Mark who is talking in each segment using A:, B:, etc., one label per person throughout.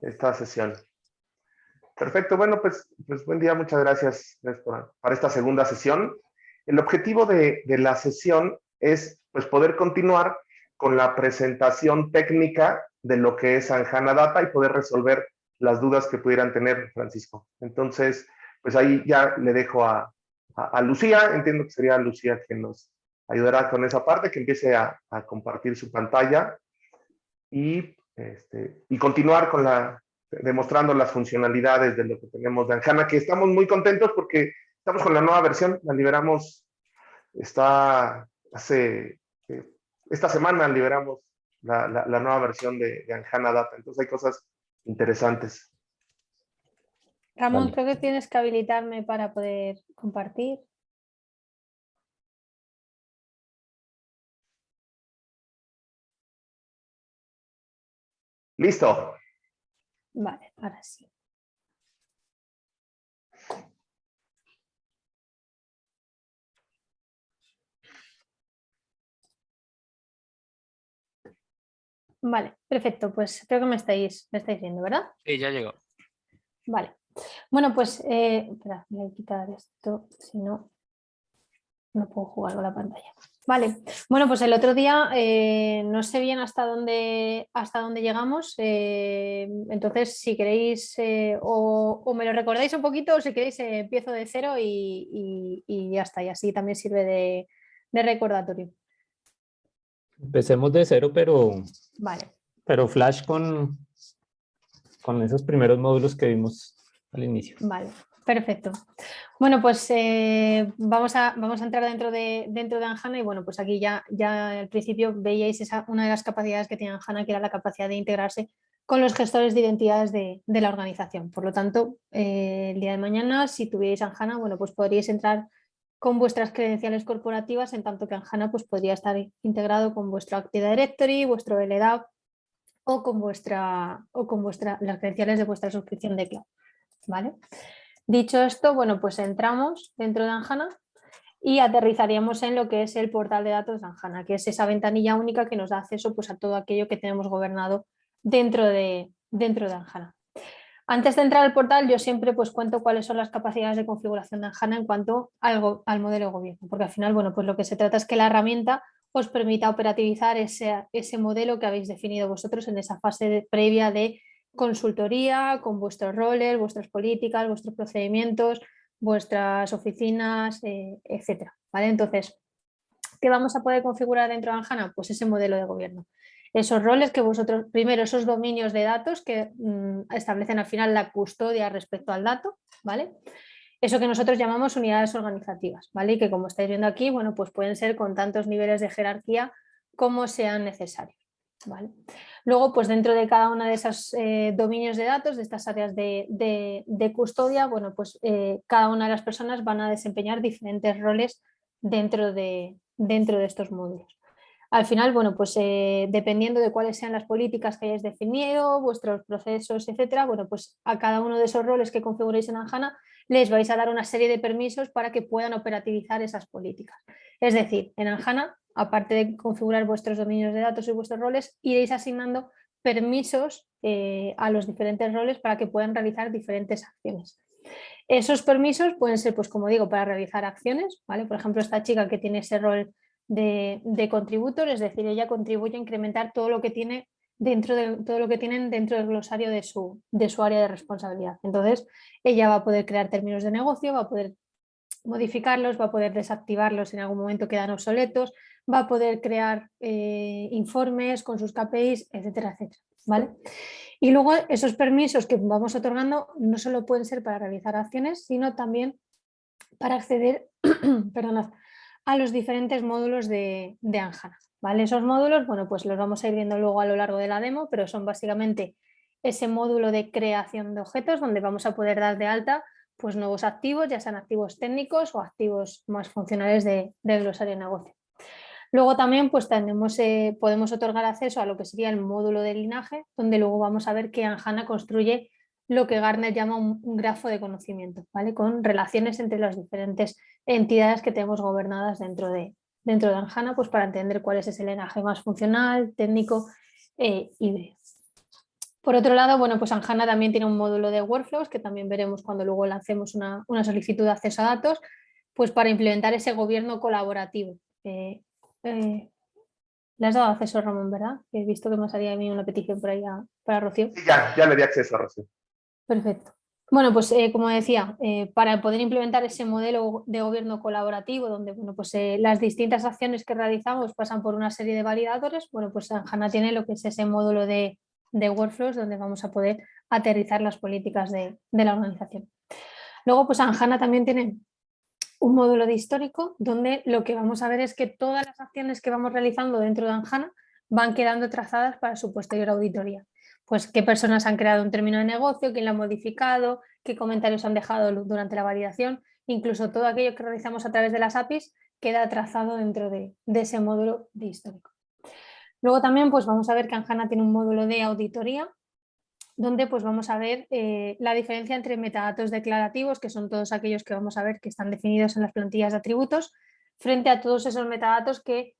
A: esta sesión. Perfecto, bueno, pues buen día, muchas gracias para esta segunda sesión. El objetivo de la sesión es pues, poder continuar con la presentación técnica de lo que es Anjana Data y poder resolver las dudas que pudieran tener, Francisco. Entonces, pues ahí ya le dejo a Lucía, entiendo que sería Lucía quien nos ayudará con esa parte, que empiece a compartir su pantalla y continuar con demostrando las funcionalidades de lo que tenemos de Anjana, que estamos muy contentos porque estamos con la nueva versión, la liberamos, esta semana liberamos la nueva versión de Anjana Data, entonces hay cosas interesantes.
B: Ramón, creo que tienes que habilitarme para poder compartir.
A: Listo.
B: Vale, ahora sí. Vale, perfecto. Pues creo que me estáis viendo, ¿verdad?
C: Sí, ya llegó.
B: Vale. Bueno, pues espera, voy a quitar esto, si no, no puedo jugar con la pantalla. Vale, bueno, pues el otro día no sé bien hasta dónde llegamos, entonces si queréis o me lo recordáis un poquito o si queréis empiezo de cero y ya está, y así también sirve de recordatorio.
D: Empecemos de cero,
B: Vale.
D: pero Flash con esos primeros módulos que vimos al inicio.
B: Vale, perfecto. Bueno, pues vamos a entrar dentro de Anjana y bueno, pues aquí ya al principio veíais una de las capacidades que tiene Anjana, que era la capacidad de integrarse con los gestores de identidades de la organización. Por lo tanto, el día de mañana, si tuvierais Anjana, bueno, pues podríais entrar con vuestras credenciales corporativas, en tanto que Anjana pues podría estar integrado con vuestro Active Directory, vuestro LDAP o con las credenciales de vuestra suscripción de cloud. ¿Vale? Dicho esto, bueno, pues entramos dentro de Anjana y aterrizaríamos en lo que es el portal de datos de Anjana, que es esa ventanilla única que nos da acceso pues, a todo aquello que tenemos gobernado dentro de Anjana. Antes de entrar al portal, yo siempre pues, cuento cuáles son las capacidades de configuración de Anjana en cuanto al modelo de gobierno, porque al final, bueno, pues lo que se trata es que la herramienta os permita operativizar ese modelo que habéis definido vosotros en esa fase previa de consultoría, con vuestros roles, vuestras políticas, vuestros procedimientos, vuestras oficinas, etcétera. ¿Vale? Entonces, ¿qué vamos a poder configurar dentro de Anjana? Pues ese modelo de gobierno. Esos roles que vosotros, primero esos dominios de datos que establecen al final la custodia respecto al dato, ¿vale? Eso que nosotros llamamos unidades organizativas, ¿vale? Y que como estáis viendo aquí, bueno, pues pueden ser con tantos niveles de jerarquía como sean necesarios, ¿vale? Luego, pues dentro de cada uno de esos dominios de datos, de estas áreas de custodia, bueno, pues cada una de las personas van a desempeñar diferentes roles dentro de estos módulos. Al final, bueno, pues dependiendo de cuáles sean las políticas que hayáis definido, vuestros procesos, etcétera, bueno, pues a cada uno de esos roles que configuréis en Anjana les vais a dar una serie de permisos para que puedan operativizar esas políticas. Es decir, en Anjana, aparte de configurar vuestros dominios de datos y vuestros roles, iréis asignando permisos a los diferentes roles para que puedan realizar diferentes acciones. Esos permisos pueden ser, pues como digo, para realizar acciones, ¿vale? Por ejemplo, esta chica que tiene ese rol de contributor, es decir, ella contribuye a incrementar todo lo que tiene todo lo que tienen dentro del glosario de su área de responsabilidad. Entonces, ella va a poder crear términos de negocio, va a poder modificarlos, va a poder desactivarlos si en algún momento quedan obsoletos, va a poder crear informes con sus KPIs, etcétera, etcétera, ¿vale? Y luego esos permisos que vamos otorgando no solo pueden ser para realizar acciones, sino también para acceder perdonad, a los diferentes módulos de Anjana, ¿vale? Esos módulos, bueno, pues los vamos a ir viendo luego a lo largo de la demo, pero son básicamente ese módulo de creación de objetos donde vamos a poder dar de alta pues nuevos activos, ya sean activos técnicos o activos más funcionales del glosario de negocio. Luego también pues podemos otorgar acceso a lo que sería el módulo de linaje, donde luego vamos a ver que Anjana construye lo que Gartner llama un grafo de conocimiento, ¿vale? Con relaciones entre las diferentes entidades que tenemos gobernadas dentro de Anjana, pues para entender cuál es ese linaje más funcional, técnico, híbrido. Por otro lado, bueno, pues Anjana también tiene un módulo de workflows, que también veremos cuando luego lancemos una solicitud de acceso a datos, pues para implementar ese gobierno colaborativo. Le has dado acceso, Ramón, ¿verdad? He visto que me salía a mí una petición por ahí para Rocío.
A: Sí, ya le di acceso a Rocío.
B: Perfecto. Bueno, pues como decía, para poder implementar ese modelo de gobierno colaborativo, donde bueno, pues, las distintas acciones que realizamos pasan por una serie de validadores, bueno, pues Anjana tiene lo que es ese módulo de workflows donde vamos a poder aterrizar las políticas de la organización. Luego, pues Anjana también tiene un módulo de histórico donde lo que vamos a ver es que todas las acciones que vamos realizando dentro de Anjana van quedando trazadas para su posterior auditoría. Pues qué personas han creado un término de negocio, quién lo ha modificado, qué comentarios han dejado durante la validación, incluso todo aquello que realizamos a través de las APIs queda trazado dentro de ese módulo de histórico. Luego también pues vamos a ver que Anjana tiene un módulo de auditoría donde pues vamos a ver la diferencia entre metadatos declarativos, que son todos aquellos que vamos a ver que están definidos en las plantillas de atributos, frente a todos esos metadatos que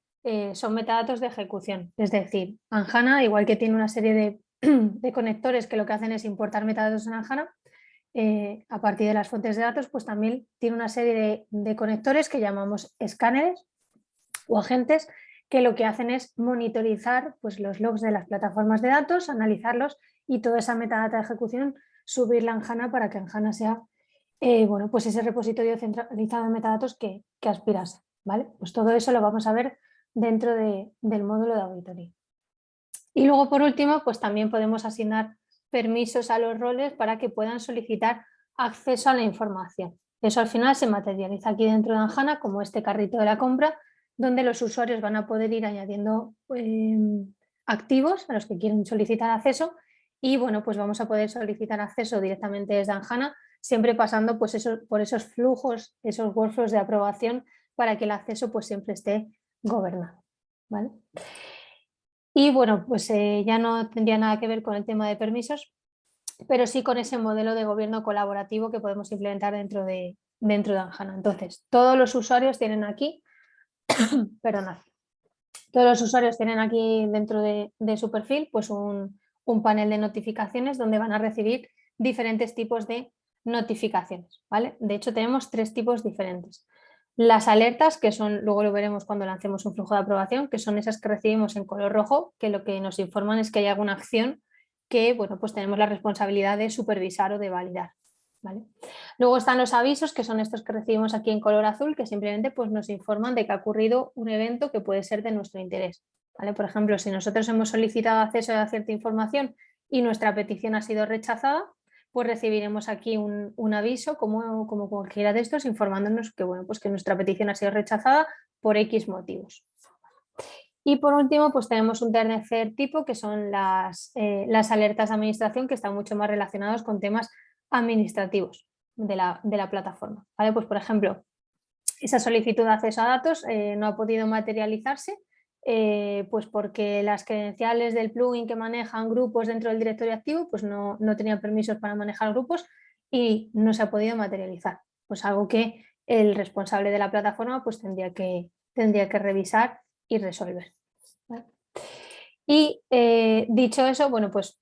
B: son metadatos de ejecución. Es decir, Anjana, igual que tiene una serie de conectores que lo que hacen es importar metadatos en Anjana, a partir de las fuentes de datos, pues también tiene una serie de conectores que llamamos escáneres o agentes que lo que hacen es monitorizar pues, los logs de las plataformas de datos, analizarlos y toda esa metadata de ejecución subirla a Anjana para que Anjana sea bueno, pues ese repositorio centralizado de metadatos que aspirase. ¿Vale? Pues todo eso lo vamos a ver dentro del módulo de auditoría. Y luego, por último, pues también podemos asignar permisos a los roles para que puedan solicitar acceso a la información. Eso al final se materializa aquí dentro de Anjana como este carrito de la compra, donde los usuarios van a poder ir añadiendo activos a los que quieren solicitar acceso y bueno, pues vamos a poder solicitar acceso directamente desde Anjana, siempre pasando pues por esos flujos, esos workflows de aprobación para que el acceso pues siempre esté gobernado. ¿Vale? Y bueno, pues ya no tendría nada que ver con el tema de permisos, pero sí con ese modelo de gobierno colaborativo que podemos implementar dentro de Anjana. Entonces, todos los usuarios tienen aquí, perdonad, todos los usuarios tienen aquí dentro de su perfil pues un panel de notificaciones donde van a recibir diferentes tipos de notificaciones, ¿vale? De hecho, tenemos 3 tipos diferentes. Las alertas, que son, luego lo veremos cuando lancemos un flujo de aprobación, que son esas que recibimos en color rojo, que lo que nos informan es que hay alguna acción que, bueno, pues tenemos la responsabilidad de supervisar o de validar. ¿Vale? Luego están los avisos, que son estos que recibimos aquí en color azul, que simplemente pues, nos informan de que ha ocurrido un evento que puede ser de nuestro interés. ¿Vale? Por ejemplo, si nosotros hemos solicitado acceso a cierta información y nuestra petición ha sido rechazada, pues recibiremos aquí un aviso como cualquiera de estos informándonos que, bueno, pues que nuestra petición ha sido rechazada por X motivos. Y por último, pues tenemos un tercer tipo que son las alertas de administración, que están mucho más relacionados con temas administrativos de la plataforma. ¿Vale? Pues por ejemplo, esa solicitud de acceso a datos no ha podido materializarse pues porque las credenciales del plugin que manejan grupos dentro del directorio activo pues no tenían permisos para manejar grupos y no se ha podido materializar. Pues algo que el responsable de la plataforma pues tendría que revisar y resolver. ¿Vale? Y dicho eso, bueno, pues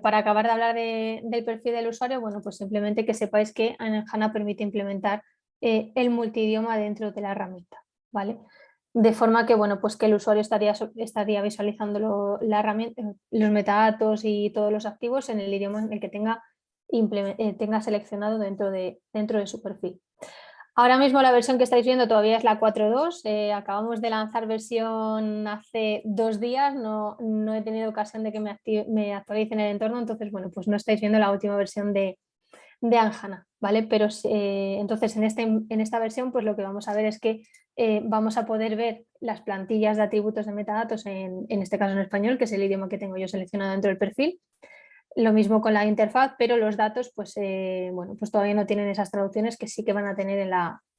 B: para acabar de hablar del perfil del usuario, bueno, pues simplemente que sepáis que Anjana permite implementar el multidioma dentro de la herramienta, ¿vale? De forma que, bueno, pues que el usuario estaría visualizando la herramienta, los metadatos y todos los activos en el idioma en el que tenga seleccionado dentro de su perfil. Ahora mismo la versión que estáis viendo todavía es la 4.2, acabamos de lanzar versión hace 2 días, no he tenido ocasión de que me actualice en el entorno, entonces bueno, pues no estáis viendo la última versión de Anjana, ¿vale? Pero entonces en esta versión pues lo que vamos a ver es que vamos a poder ver las plantillas de atributos de metadatos en este caso en español, que es el idioma que tengo yo seleccionado dentro del perfil. Lo mismo con la interfaz, pero los datos pues, bueno, pues todavía no tienen esas traducciones que sí que van a tener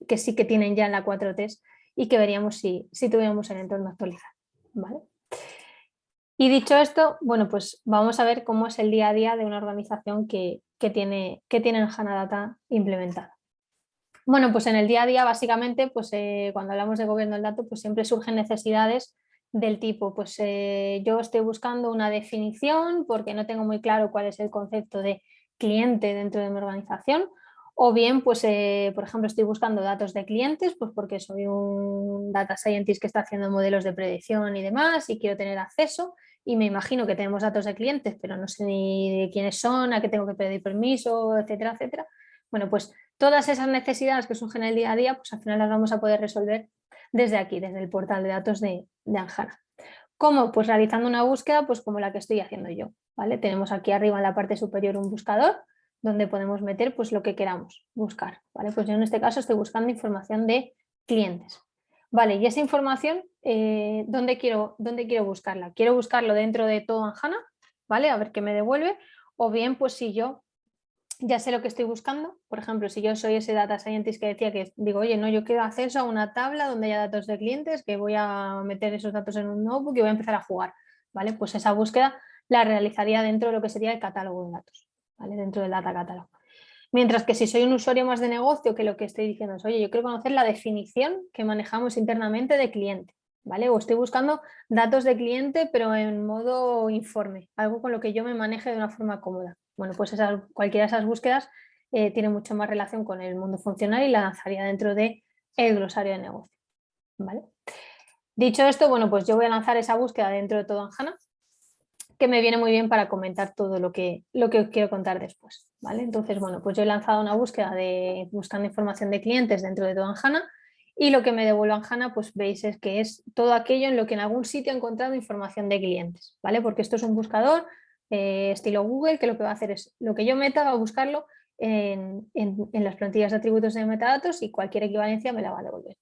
B: que sí que tienen ya en la 4.3 y que veríamos si tuviéramos el entorno actualizado. ¿Vale? Y dicho esto, bueno, pues vamos a ver cómo es el día a día de una organización que tiene Anjana Data implementada. Bueno, pues en el día a día básicamente, pues cuando hablamos de gobierno del dato, pues siempre surgen necesidades del tipo, pues yo estoy buscando una definición porque no tengo muy claro cuál es el concepto de cliente dentro de mi organización, o bien, pues, por ejemplo, estoy buscando datos de clientes, pues porque soy un data scientist que está haciendo modelos de predicción y demás y quiero tener acceso y me imagino que tenemos datos de clientes, pero no sé ni de quiénes son, a qué tengo que pedir permiso, etcétera, etcétera. Bueno, pues todas esas necesidades que surgen en el día a día, pues al final las vamos a poder resolver desde aquí, desde el portal de datos de Anjana. ¿Cómo? Pues realizando una búsqueda pues como la que estoy haciendo yo, ¿vale? Tenemos aquí arriba en la parte superior un buscador donde podemos meter pues lo que queramos buscar, ¿vale? Pues yo en este caso estoy buscando información de clientes, ¿vale? Y esa información, ¿dónde quiero buscarla? Quiero buscarlo dentro de todo Anjana, ¿vale? A ver qué me devuelve, o bien pues si yo ya sé lo que estoy buscando. Por ejemplo, si yo soy ese data scientist que decía que digo, oye, no, yo quiero acceso a una tabla donde haya datos de clientes, que voy a meter esos datos en un notebook y voy a empezar a jugar, ¿vale? Pues esa búsqueda la realizaría dentro de lo que sería el catálogo de datos, ¿vale? Dentro del data catalog. Mientras que si soy un usuario más de negocio, que lo que estoy diciendo es, oye, yo quiero conocer la definición que manejamos internamente de cliente, ¿vale? O estoy buscando datos de cliente, pero en modo informe, algo con lo que yo me maneje de una forma cómoda. Bueno, pues cualquiera de esas búsquedas tiene mucho más relación con el mundo funcional y la lanzaría dentro del glosario de negocio, ¿vale? Dicho esto, bueno, pues yo voy a lanzar esa búsqueda dentro de todo Anjana, que me viene muy bien para comentar todo lo que os quiero contar después, ¿vale? Entonces, bueno, pues yo he lanzado una búsqueda buscando información de clientes dentro de todo Anjana y lo que me devuelve Anjana, pues veis es que es todo aquello en lo que en algún sitio he encontrado información de clientes, ¿vale? Porque esto es un buscador estilo Google, que lo que va a hacer es lo que yo meta, va a buscarlo en las plantillas de atributos de metadatos y cualquier equivalencia me la va a devolver.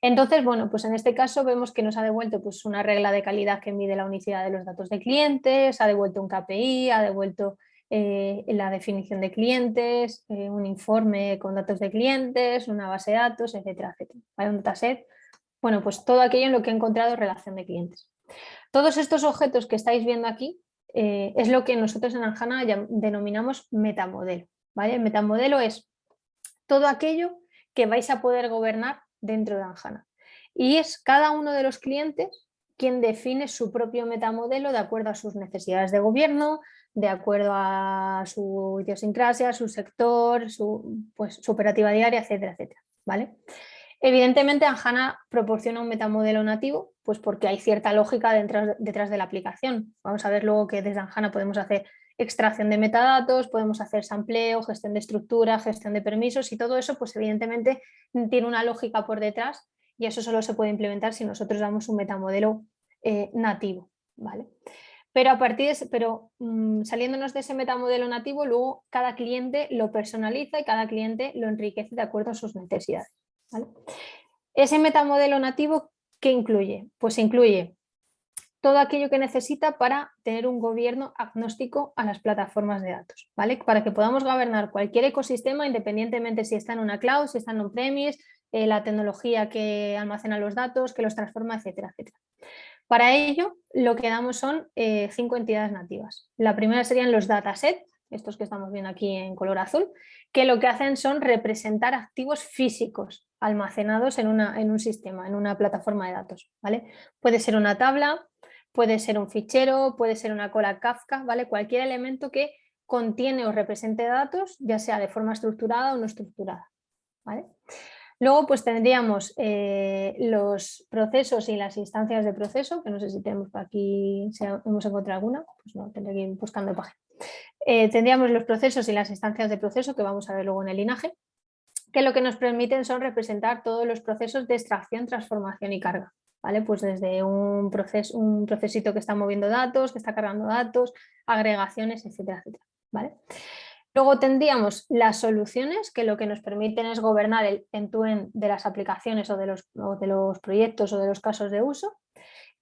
B: Entonces, bueno, pues en este caso vemos que nos ha devuelto pues, una regla de calidad que mide la unicidad de los datos de clientes, ha devuelto un KPI, ha devuelto la definición de clientes, un informe con datos de clientes, una base de datos, etcétera, etcétera. ¿Vale? Un dataset. Bueno, pues todo aquello en lo que he encontrado relación de clientes. Todos estos objetos que estáis viendo aquí es lo que nosotros en Anjana denominamos metamodelo. ¿Vale? El metamodelo es todo aquello que vais a poder gobernar dentro de Anjana. Y es cada uno de los clientes quien define su propio metamodelo de acuerdo a sus necesidades de gobierno, de acuerdo a su idiosincrasia, su sector, su operativa diaria, etcétera, etcétera. ¿Vale? Evidentemente, Anjana proporciona un metamodelo nativo, pues porque hay cierta lógica detrás de la aplicación. Vamos a ver luego que desde Anjana podemos hacer extracción de metadatos, podemos hacer sampleo, gestión de estructura, gestión de permisos y todo eso, pues evidentemente tiene una lógica por detrás y eso solo se puede implementar si nosotros damos un metamodelo nativo, ¿vale? Pero saliéndonos de ese metamodelo nativo, luego cada cliente lo personaliza y cada cliente lo enriquece de acuerdo a sus necesidades, ¿vale? Ese metamodelo nativo, ¿qué incluye? Pues incluye todo aquello que necesita para tener un gobierno agnóstico a las plataformas de datos, ¿vale? Para que podamos gobernar cualquier ecosistema, independientemente si está en una cloud, si está en on-premise, la tecnología que almacena los datos, que los transforma, etcétera, etcétera. Para ello, lo que damos son 5 entidades nativas. La primera serían los datasets, estos que estamos viendo aquí en color azul, que lo que hacen son representar activos físicos almacenados en un sistema, en una plataforma de datos, ¿vale? Puede ser una tabla, puede ser un fichero, puede ser una cola Kafka, ¿vale? Cualquier elemento que contiene o represente datos, ya sea de forma estructurada o no estructurada, ¿vale? Luego pues tendríamos los procesos y las instancias de proceso, que no sé si tenemos por aquí, si hemos encontrado alguna, pues no, tendré que ir buscando página. Tendríamos los procesos y las instancias de proceso, que vamos a ver luego en el linaje, que lo que nos permiten son representar todos los procesos de extracción, transformación y carga. ¿Vale? Pues desde un procesito que está moviendo datos, que está cargando datos, agregaciones, etcétera, etcétera. ¿Vale? Luego tendríamos las soluciones, que lo que nos permiten es gobernar el end-to-end de las aplicaciones o de los proyectos o de los casos de uso.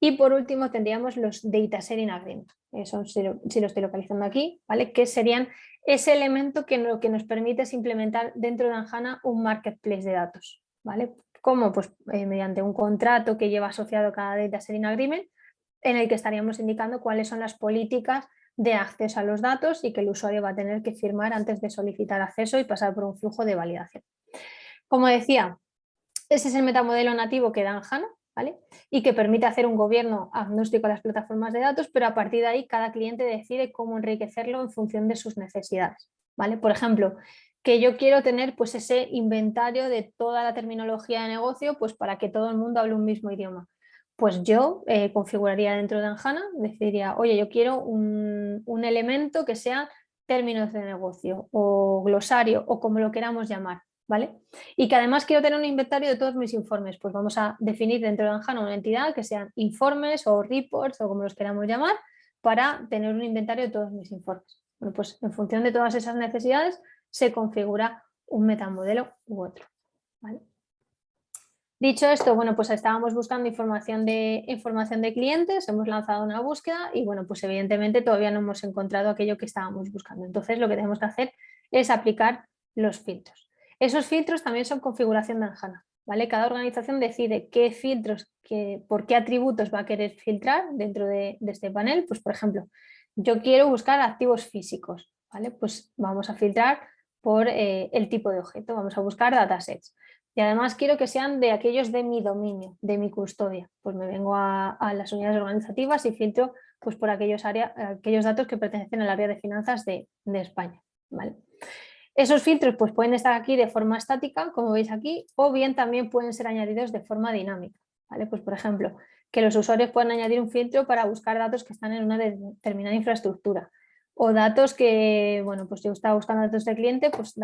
B: Y por último tendríamos los data sharing agreements, eso si lo estoy localizando aquí, ¿vale? Que serían ese elemento que lo que nos permite es implementar dentro de Anjana un marketplace de datos, ¿vale? ¿Cómo? Pues mediante un contrato que lleva asociado cada data sharing agreement, en el que estaríamos indicando cuáles son las políticas de acceso a los datos y que el usuario va a tener que firmar antes de solicitar acceso y pasar por un flujo de validación. Como decía, ese es el metamodelo nativo que da Anjana, ¿vale? Y que permite hacer un gobierno agnóstico a las plataformas de datos, pero a partir de ahí cada cliente decide cómo enriquecerlo en función de sus necesidades, ¿vale? Por ejemplo, que yo quiero tener pues ese inventario de toda la terminología de negocio pues para que todo el mundo hable un mismo idioma. Pues yo configuraría dentro de Anjana, decidiría, oye, yo quiero un elemento que sea términos de negocio o glosario o como lo queramos llamar, ¿vale? Y que además quiero tener un inventario de todos mis informes, pues vamos a definir dentro de Anjana una entidad que sean informes o reports o como los queramos llamar para tener un inventario de todos mis informes. Bueno, pues en función de todas esas necesidades se configura un metamodelo u otro, ¿vale? Dicho esto, bueno, pues estábamos buscando información de clientes, hemos lanzado una búsqueda y bueno, pues evidentemente todavía no hemos encontrado aquello que estábamos buscando. Entonces lo que tenemos que hacer es aplicar los filtros. Esos filtros también son configuración de Anjana, ¿vale? Cada organización decide qué filtros, por qué atributos va a querer filtrar dentro de este panel. Pues por ejemplo, yo quiero buscar activos físicos, ¿vale? Pues vamos a filtrar por el tipo de objeto, vamos a buscar datasets. Y además quiero que sean de aquellos de mi dominio, de mi custodia. Pues me vengo a las unidades organizativas y filtro pues, por aquellos datos que pertenecen al área de finanzas de España, ¿vale? Esos filtros pues, pueden estar aquí de forma estática, como veis aquí, o bien también pueden ser añadidos de forma dinámica, ¿vale? Pues, por ejemplo, que los usuarios puedan añadir un filtro para buscar datos que están en una determinada infraestructura. O datos que, bueno, pues yo estaba buscando datos de cliente, pues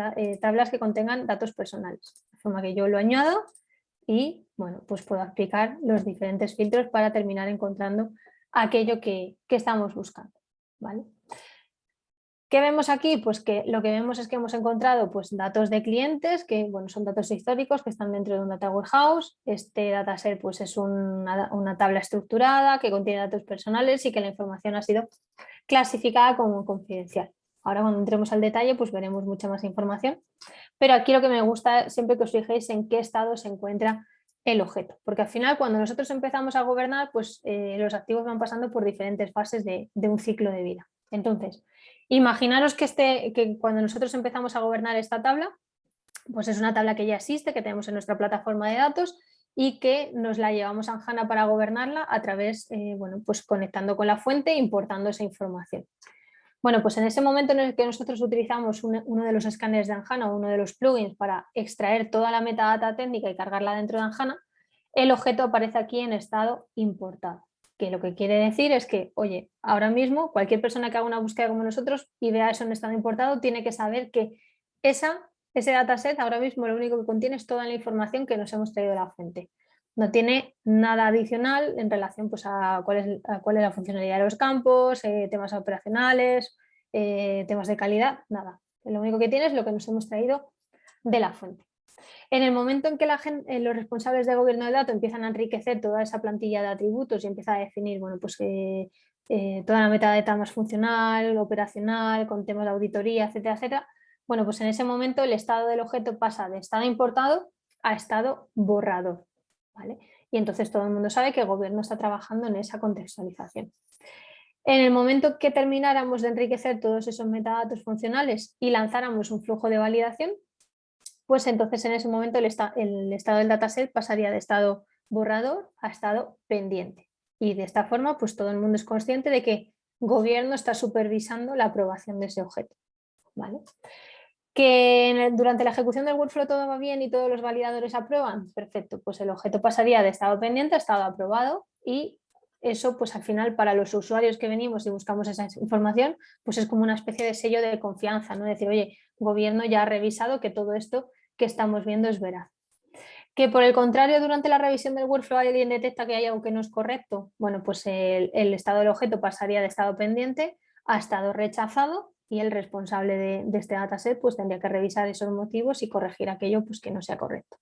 B: tablas que contengan datos personales. De forma que yo lo añado y, bueno, pues puedo aplicar los diferentes filtros para terminar encontrando aquello que estamos buscando, ¿vale? ¿Qué vemos aquí? Pues que lo que vemos es que hemos encontrado pues, datos de clientes, que bueno, son datos históricos que están dentro de un data warehouse. Este dataset pues, es una tabla estructurada que contiene datos personales y que la información ha sido clasificada como confidencial. Ahora cuando entremos al detalle pues veremos mucha más información, pero aquí lo que me gusta siempre que os fijéis en qué estado se encuentra el objeto, porque al final cuando nosotros empezamos a gobernar pues los activos van pasando por diferentes fases de un ciclo de vida. Entonces, imaginaros que cuando nosotros empezamos a gobernar esta tabla, pues es una tabla que ya existe, que tenemos en nuestra plataforma de datos y que nos la llevamos a Anjana para gobernarla a través, bueno, pues conectando con la fuente e importando esa información. Bueno, pues en ese momento en el que nosotros utilizamos uno de los escáneres de Anjana o uno de los plugins para extraer toda la metadata técnica y cargarla dentro de Anjana, el objeto aparece aquí en estado importado, que lo que quiere decir es que, oye, ahora mismo cualquier persona que haga una búsqueda como nosotros y vea eso en estado importado tiene que saber que ese dataset ahora mismo lo único que contiene es toda la información que nos hemos traído de la fuente. No tiene nada adicional en relación pues, a cuál es la funcionalidad de los campos, temas operacionales, temas de calidad, nada. Lo único que tiene es lo que nos hemos traído de la fuente. En el momento en que los responsables de gobierno de datos empiezan a enriquecer toda esa plantilla de atributos y empieza a definir bueno, pues, toda la metadata más funcional, operacional, con temas de auditoría, etcétera, etcétera, bueno, pues en ese momento el estado del objeto pasa de estado importado a estado borrador, ¿vale? Y entonces todo el mundo sabe que el gobierno está trabajando en esa contextualización. En el momento que termináramos de enriquecer todos esos metadatos funcionales y lanzáramos un flujo de validación, pues entonces en ese momento el estado del dataset pasaría de estado borrador a estado pendiente. Y de esta forma, pues todo el mundo es consciente de que el gobierno está supervisando la aprobación de ese objeto, ¿vale? Que durante la ejecución del workflow todo va bien y todos los validadores aprueban, perfecto, pues el objeto pasaría de estado pendiente a estado aprobado y eso pues al final para los usuarios que venimos y buscamos esa información pues es como una especie de sello de confianza, ¿no? Decir, oye, gobierno ya ha revisado que todo esto que estamos viendo es veraz. Que por el contrario durante la revisión del workflow alguien detecta que hay algo que no es correcto, bueno pues el estado del objeto pasaría de estado pendiente a estado rechazado y el responsable de este dataset pues tendría que revisar esos motivos y corregir aquello pues, que no sea correcto.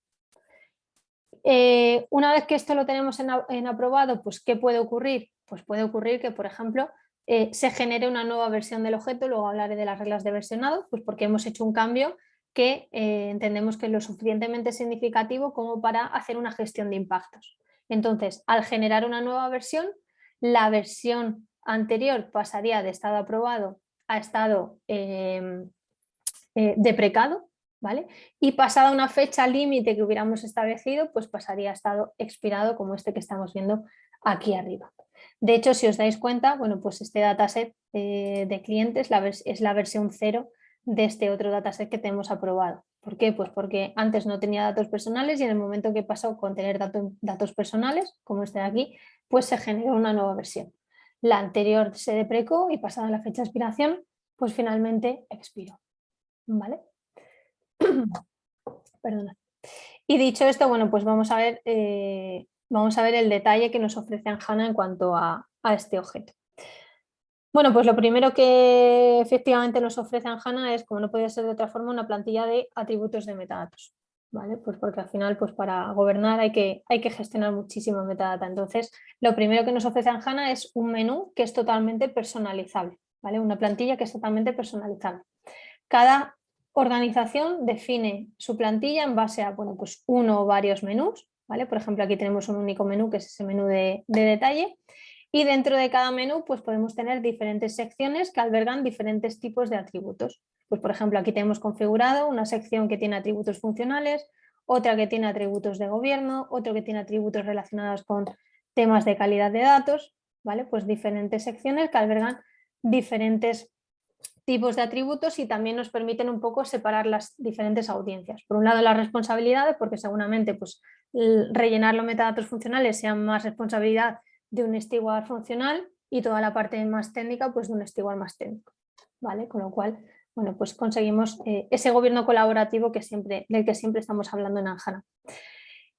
B: Una vez que esto lo tenemos en aprobado, pues ¿qué puede ocurrir? Pues puede ocurrir que, por ejemplo, se genere una nueva versión del objeto, luego hablaré de las reglas de versionado, pues porque hemos hecho un cambio que entendemos que es lo suficientemente significativo como para hacer una gestión de impactos. Entonces, al generar una nueva versión, la versión anterior pasaría de estado aprobado a estado deprecado, ¿vale? Y pasada una fecha límite que hubiéramos establecido, pues pasaría a estado expirado como este que estamos viendo aquí arriba. De hecho, si os dais cuenta, bueno, pues este dataset de clientes es la versión 0 de este otro dataset que tenemos aprobado. ¿Por qué? Pues porque antes no tenía datos personales y en el momento que pasó con tener datos personales, como este de aquí, pues se generó una nueva versión. La anterior se deprecó y pasada la fecha de expiración, pues finalmente expiró. ¿Vale? Perdona. Y dicho esto, bueno, pues vamos a ver el detalle que nos ofrece HANA en cuanto a este objeto. Bueno, pues lo primero que efectivamente nos ofrece HANA es, como no puede ser de otra forma, una plantilla de atributos de metadatos, ¿vale? Pues porque al final, pues para gobernar hay que gestionar muchísimo metadata. Entonces, lo primero que nos ofrece HANA es un menú que es totalmente personalizable, ¿vale? Una plantilla que es totalmente personalizable. Cada organización define su plantilla en base a, bueno, pues uno o varios menús, ¿vale? Por ejemplo, aquí tenemos un único menú que es ese menú de detalle. Y dentro de cada menú pues podemos tener diferentes secciones que albergan diferentes tipos de atributos. Pues por ejemplo aquí tenemos configurado una sección que tiene atributos funcionales, otra que tiene atributos de gobierno, otro que tiene atributos relacionados con temas de calidad de datos, ¿vale? Pues diferentes secciones que albergan diferentes tipos de atributos y también nos permiten un poco separar las diferentes audiencias. Por un lado las responsabilidades, porque seguramente pues, rellenar los metadatos funcionales sea más responsabilidad de un steward funcional y toda la parte más técnica pues de un steward más técnico, ¿vale? Con lo cual, bueno, pues conseguimos ese gobierno colaborativo del que siempre estamos hablando en HANA.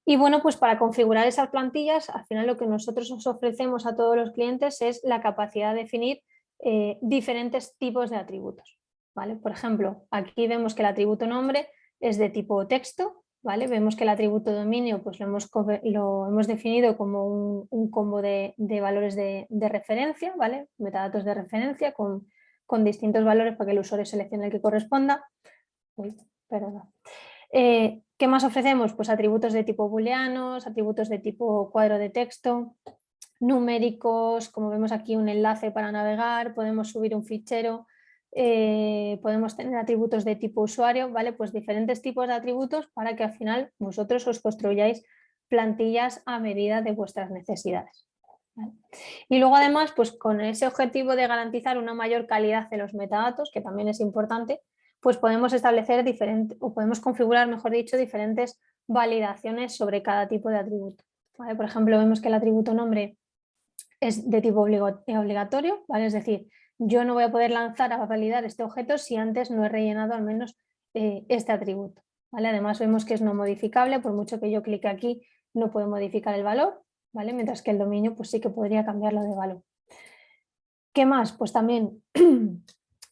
B: Y bueno, pues para configurar esas plantillas, al final lo que nosotros os ofrecemos a todos los clientes es la capacidad de definir diferentes tipos de atributos, ¿vale? Por ejemplo, aquí vemos que el atributo nombre es de tipo texto, ¿vale? Vemos que el atributo dominio pues lo hemos definido como un combo de valores de referencia, ¿vale? Metadatos de referencia con distintos valores para que el usuario seleccione el que corresponda. Uy, perdón. ¿Qué más ofrecemos? Pues atributos de tipo booleanos, atributos de tipo cuadro de texto, numéricos, como vemos aquí un enlace para navegar, podemos subir un fichero, podemos tener atributos de tipo usuario, ¿vale? Pues diferentes tipos de atributos para que al final vosotros os construyáis plantillas a medida de vuestras necesidades, ¿vale? Y luego además, pues con ese objetivo de garantizar una mayor calidad de los metadatos, que también es importante, pues podemos establecer o podemos configurar, mejor dicho, diferentes validaciones sobre cada tipo de atributo, ¿vale? Por ejemplo, vemos que el atributo nombre es de tipo obligatorio, ¿vale? Es decir, yo no voy a poder lanzar a validar este objeto si antes no he rellenado al menos este atributo, ¿vale? Además vemos que es no modificable, por mucho que yo clique aquí no puedo modificar el valor, ¿vale? Mientras que el dominio pues sí que podría cambiarlo de valor. ¿Qué más? Pues también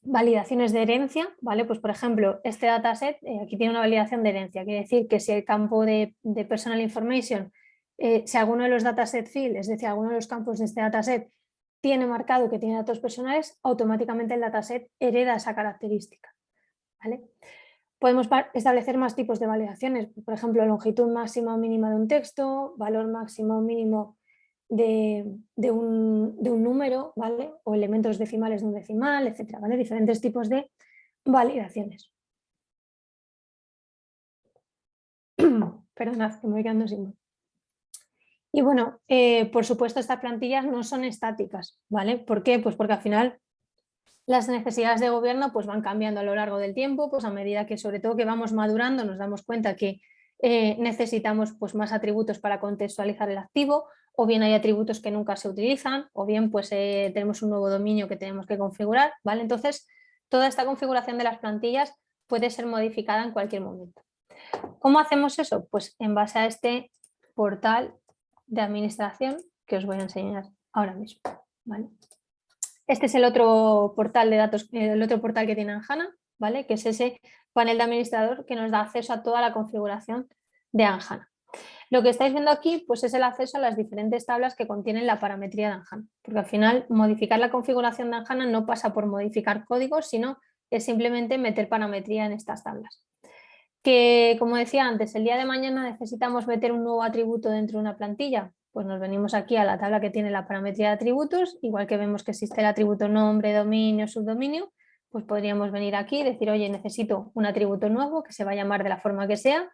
B: validaciones de herencia, ¿vale? Pues por ejemplo, este dataset aquí tiene una validación de herencia, quiere decir que si el campo de personal information, si alguno de los dataset field, es decir, alguno de los campos de este dataset tiene marcado que tiene datos personales, automáticamente el dataset hereda esa característica, ¿vale? Podemos establecer más tipos de validaciones, por ejemplo, longitud máxima o mínima de un texto, valor máximo o mínimo de un número, ¿vale? O elementos decimales de un decimal, etcétera, ¿vale? Diferentes tipos de validaciones. Perdonad, que me voy quedando sin voz. Y bueno, por supuesto estas plantillas no son estáticas, ¿vale? ¿Por qué? Pues porque al final las necesidades de gobierno pues van cambiando a lo largo del tiempo, pues a medida que sobre todo que vamos madurando nos damos cuenta que necesitamos pues más atributos para contextualizar el activo, o bien hay atributos que nunca se utilizan, o bien pues tenemos un nuevo dominio que tenemos que configurar, ¿vale? Entonces, toda esta configuración de las plantillas puede ser modificada en cualquier momento. ¿Cómo hacemos eso? Pues en base a este portal de administración que os voy a enseñar ahora mismo, ¿vale? Este es el otro portal de datos, el otro portal que tiene HANA, ¿vale? Que es ese panel de administrador que nos da acceso a toda la configuración de HANA. Lo que estáis viendo aquí pues es el acceso a las diferentes tablas que contienen la parametría de HANA, porque al final modificar la configuración de HANA no pasa por modificar códigos, sino es simplemente meter parametría en estas tablas. Que, como decía antes, el día de mañana necesitamos meter un nuevo atributo dentro de una plantilla, pues nos venimos aquí a la tabla que tiene la parametría de atributos, igual que vemos que existe el atributo nombre, dominio, subdominio, pues podríamos venir aquí y decir, oye, necesito un atributo nuevo que se va a llamar de la forma que sea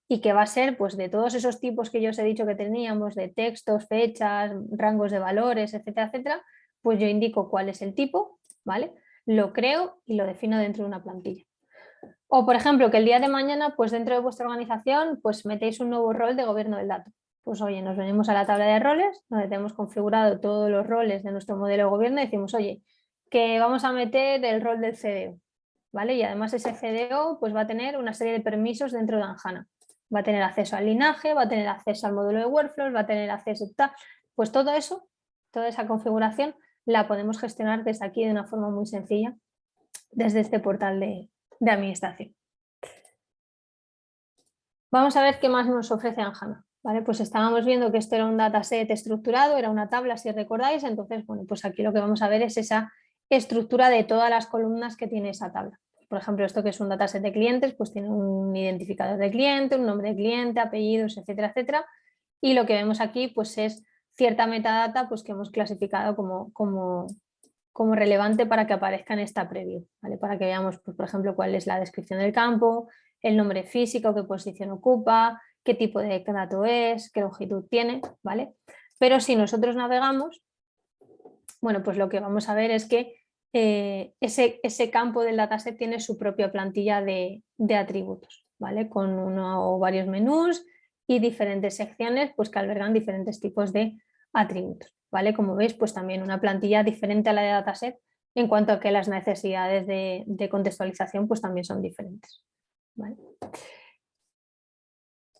B: y que va a ser pues de todos esos tipos que yo os he dicho que teníamos, de textos, fechas, rangos de valores, etcétera, etcétera, pues yo indico cuál es el tipo, ¿vale? Lo creo y lo defino dentro de una plantilla. O, por ejemplo, que el día de mañana, pues dentro de vuestra organización, pues metéis un nuevo rol de gobierno del dato. Pues oye, nos venimos a la tabla de roles, donde tenemos configurado todos los roles de nuestro modelo de gobierno y decimos, oye, que vamos a meter el rol del CDO, ¿vale? Y además ese CDO pues va a tener una serie de permisos dentro de Anjana. Va a tener acceso al linaje, va a tener acceso al módulo de workflows, va a tener acceso a... Pues todo eso, toda esa configuración la podemos gestionar desde aquí de una forma muy sencilla, desde este portal de administración. Vamos a ver qué más nos ofrece Anjana. ¿Vale? Pues estábamos viendo que esto era un dataset estructurado, era una tabla, si recordáis, entonces, bueno, pues aquí lo que vamos a ver es esa estructura de todas las columnas que tiene esa tabla. Por ejemplo, esto que es un dataset de clientes, pues tiene un identificador de cliente, un nombre de cliente, apellidos, etcétera, etcétera. Y lo que vemos aquí, pues es cierta metadata pues, que hemos clasificado como relevante para que aparezca en esta preview, ¿vale? Para que veamos, pues, por ejemplo, cuál es la descripción del campo, el nombre físico, qué posición ocupa, qué tipo de dato es, qué longitud tiene, ¿vale? Pero si nosotros navegamos, bueno, pues lo que vamos a ver es que ese campo del dataset tiene su propia plantilla de atributos, ¿vale? Con uno o varios menús y diferentes secciones pues, que albergan diferentes tipos de atributos, ¿vale? Como veis, pues también una plantilla diferente a la de dataset en cuanto a que las necesidades de contextualización pues también son diferentes, ¿vale?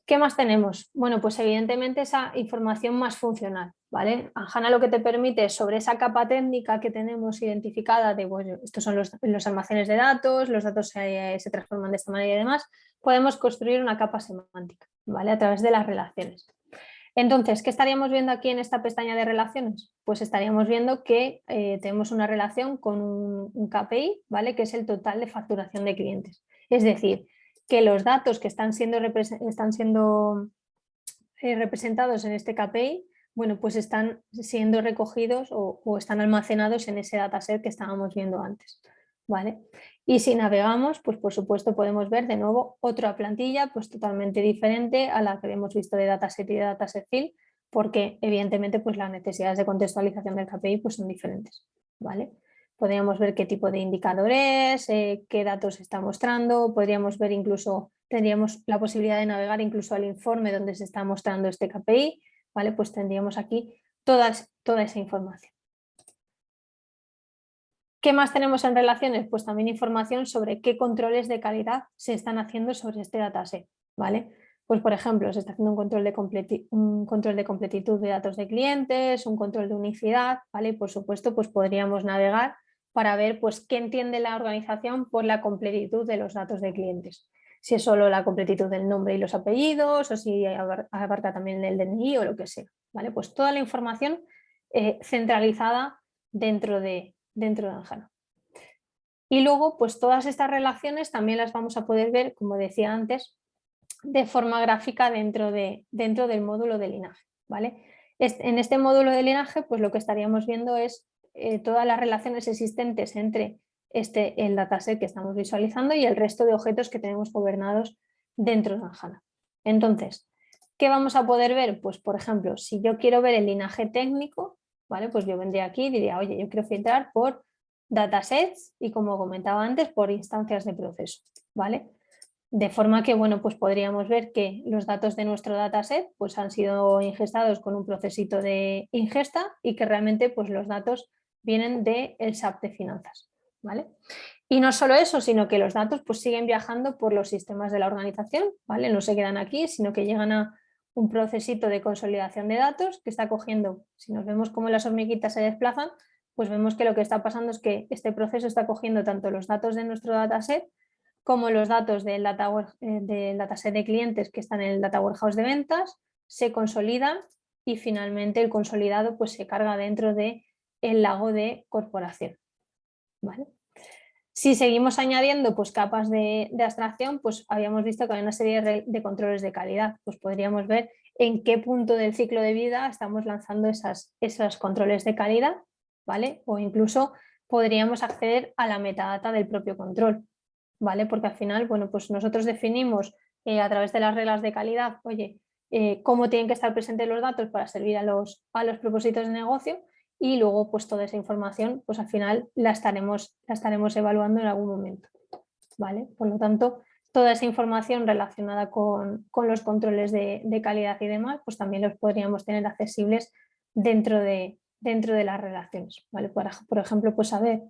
B: ¿Qué más tenemos? Bueno, pues evidentemente esa información más funcional, ¿vale? Anjana lo que te permite es sobre esa capa técnica que tenemos identificada de, bueno, estos son los almacenes de datos, los datos se transforman de esta manera y demás, podemos construir una capa semántica, ¿vale? A través de las relaciones. Entonces, ¿qué estaríamos viendo aquí en esta pestaña de relaciones? Pues estaríamos viendo que tenemos una relación con un KPI, ¿vale? Que es el total de facturación de clientes. Es decir, que los datos que están siendo representados en este KPI, bueno, pues están siendo recogidos o están almacenados en ese dataset que estábamos viendo antes, ¿vale? Y si navegamos, pues por supuesto podemos ver de nuevo otra plantilla pues totalmente diferente a la que hemos visto de dataset y de dataset fill, porque evidentemente pues las necesidades de contextualización del KPI pues son diferentes, ¿vale? Podríamos ver qué tipo de indicadores, qué datos está mostrando, podríamos ver incluso, tendríamos la posibilidad de navegar incluso al informe donde se está mostrando este KPI, ¿vale? Pues tendríamos aquí toda esa información. ¿Qué más tenemos en relaciones? Pues también información sobre qué controles de calidad se están haciendo sobre este dataset, ¿vale? Pues por ejemplo, se está haciendo un control de completitud de datos de clientes, un control de unicidad, ¿vale? Y por supuesto, pues podríamos navegar para ver pues, qué entiende la organización por la completitud de los datos de clientes. Si es solo la completitud del nombre y los apellidos, o si abarca también el DNI o lo que sea, ¿vale? Pues toda la información centralizada dentro de Anjana. Y luego, pues todas estas relaciones también las vamos a poder ver, como decía antes, de forma gráfica dentro del módulo de linaje, ¿vale? En este módulo de linaje, pues lo que estaríamos viendo es todas las relaciones existentes entre el dataset que estamos visualizando y el resto de objetos que tenemos gobernados dentro de Anjana. Entonces, ¿qué vamos a poder ver? Pues, por ejemplo, si yo quiero ver el linaje técnico, ¿vale? Pues yo vendría aquí y diría, oye, yo quiero filtrar por datasets y, como comentaba antes, por instancias de proceso, ¿vale? De forma que, bueno, pues podríamos ver que los datos de nuestro dataset pues han sido ingestados con un procesito de ingesta y que realmente pues los datos vienen del SAP de finanzas, ¿vale? Y no solo eso, sino que los datos pues siguen viajando por los sistemas de la organización, ¿vale? No se quedan aquí, sino que llegan a un procesito de consolidación de datos que está cogiendo, si nos vemos cómo las hormiguitas se desplazan, pues vemos que lo que está pasando es que este proceso está cogiendo tanto los datos de nuestro dataset como los datos del dataset de clientes que están en el Data Warehouse de ventas, se consolidan y finalmente el consolidado pues, se carga dentro del lago de corporación, ¿vale? Si seguimos añadiendo pues, capas de abstracción, pues habíamos visto que hay una serie de controles de calidad. Pues podríamos ver en qué punto del ciclo de vida estamos lanzando esos controles de calidad, ¿vale? O incluso podríamos acceder a la metadata del propio control, ¿vale? Porque al final, bueno, pues nosotros definimos a través de las reglas de calidad, oye, cómo tienen que estar presentes los datos para servir a los propósitos de negocio, y luego pues toda esa información pues al final la estaremos evaluando en algún momento, ¿vale? Por lo tanto, toda esa información relacionada con los controles de calidad y demás, pues también los podríamos tener accesibles dentro de las relaciones, ¿vale? Por ejemplo, pues saber